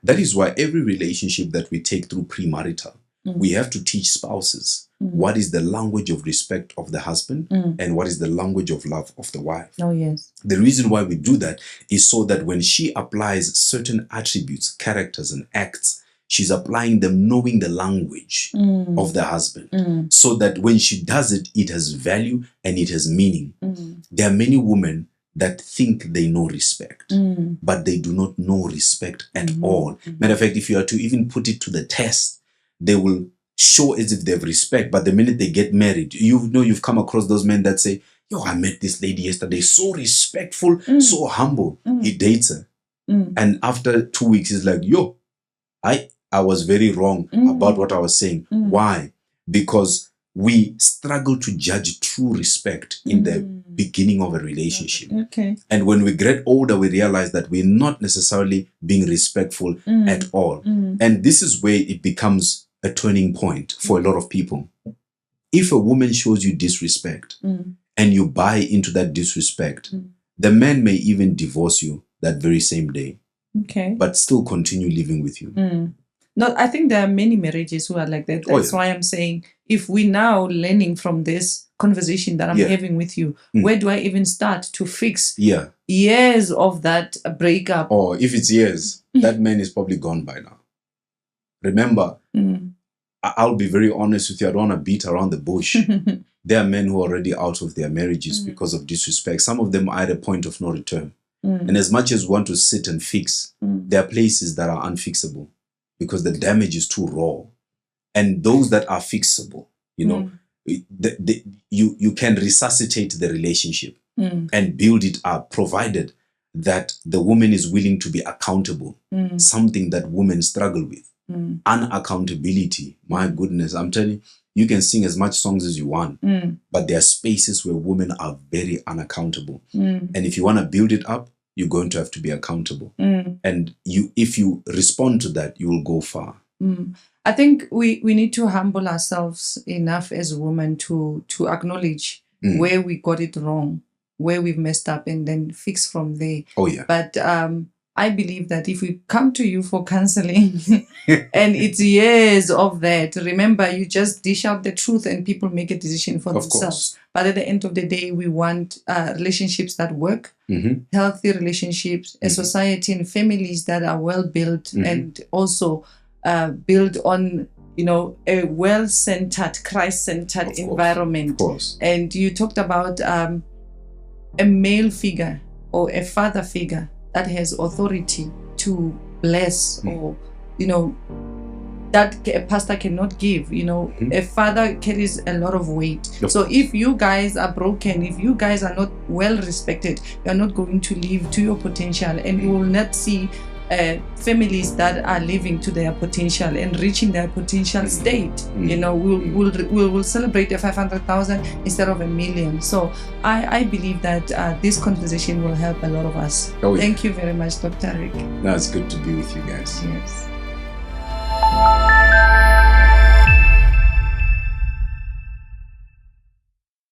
That is why every relationship that we take through premarital, we have to teach spouses what is the language of respect of the husband and what is the language of love of the wife. Oh, yes. The reason why we do that is so that when she applies certain attributes, characters, and acts, she's applying them knowing the language of the husband. So that when she does it, it has value and it has meaning. There are many women that think they know respect, but they do not know respect at all. Matter of fact, if you are to even put it to the test, they will show as if they have respect, but the minute they get married, you've come across those men that say, yo, I met this lady yesterday, so respectful, so humble. He dates her. And after 2 weeks, he's like, yo, I was very wrong about what I was saying. Why? Because we struggle to judge true respect in the beginning of a relationship. Okay. And when we get older, we realize that we're not necessarily being respectful at all. And this is where it becomes a turning point for a lot of people. If a woman shows you disrespect and you buy into that disrespect, the man may even divorce you that very same day. Okay. But still continue living with you. No, I think there are many marriages who are like that. That's why I'm saying, if we now learning from this conversation that I'm having with you, where do I even start to fix years of that breakup? Or if it's years, that man is probably gone by now. Remember, I'll be very honest with you. I don't want to beat around the bush. There are men who are already out of their marriages because of disrespect. Some of them are at a point of no return. And as much as we want to sit and fix, there are places that are unfixable because the damage is too raw. And those that are fixable, you know, you can resuscitate the relationship and build it up, provided that the woman is willing to be accountable, something that women struggle with. unaccountability. My goodness, I'm telling you, you can sing as much songs as you want, but there are spaces where women are very unaccountable. And if you want to build it up, you're going to have to be accountable. And if you respond to that, you will go far. I think we need to humble ourselves enough as women to acknowledge where we got it wrong, where we've messed up, and then fix from there. Oh, yeah. But I believe that if we come to you for counseling and it's years of that, remember, you just dish out the truth and people make a decision for themselves. Course. But at the end of the day, we want relationships that work, healthy relationships, a society and families that are well built and also built on, a well-centered, Christ-centered environment. Of course. And you talked about a male figure or a father figure that has authority to bless or, that a pastor cannot give. A father carries a lot of weight. So if you guys are broken, if you guys are not well respected, you are not going to live to your potential, and you will not see families that are living to their potential and reaching their potential state. We'll celebrate a 500,000 instead of 1 million. So I believe that this conversation will help a lot of us. Thank you very much, Dr. Rick. No, it's good to be with you guys. Yes.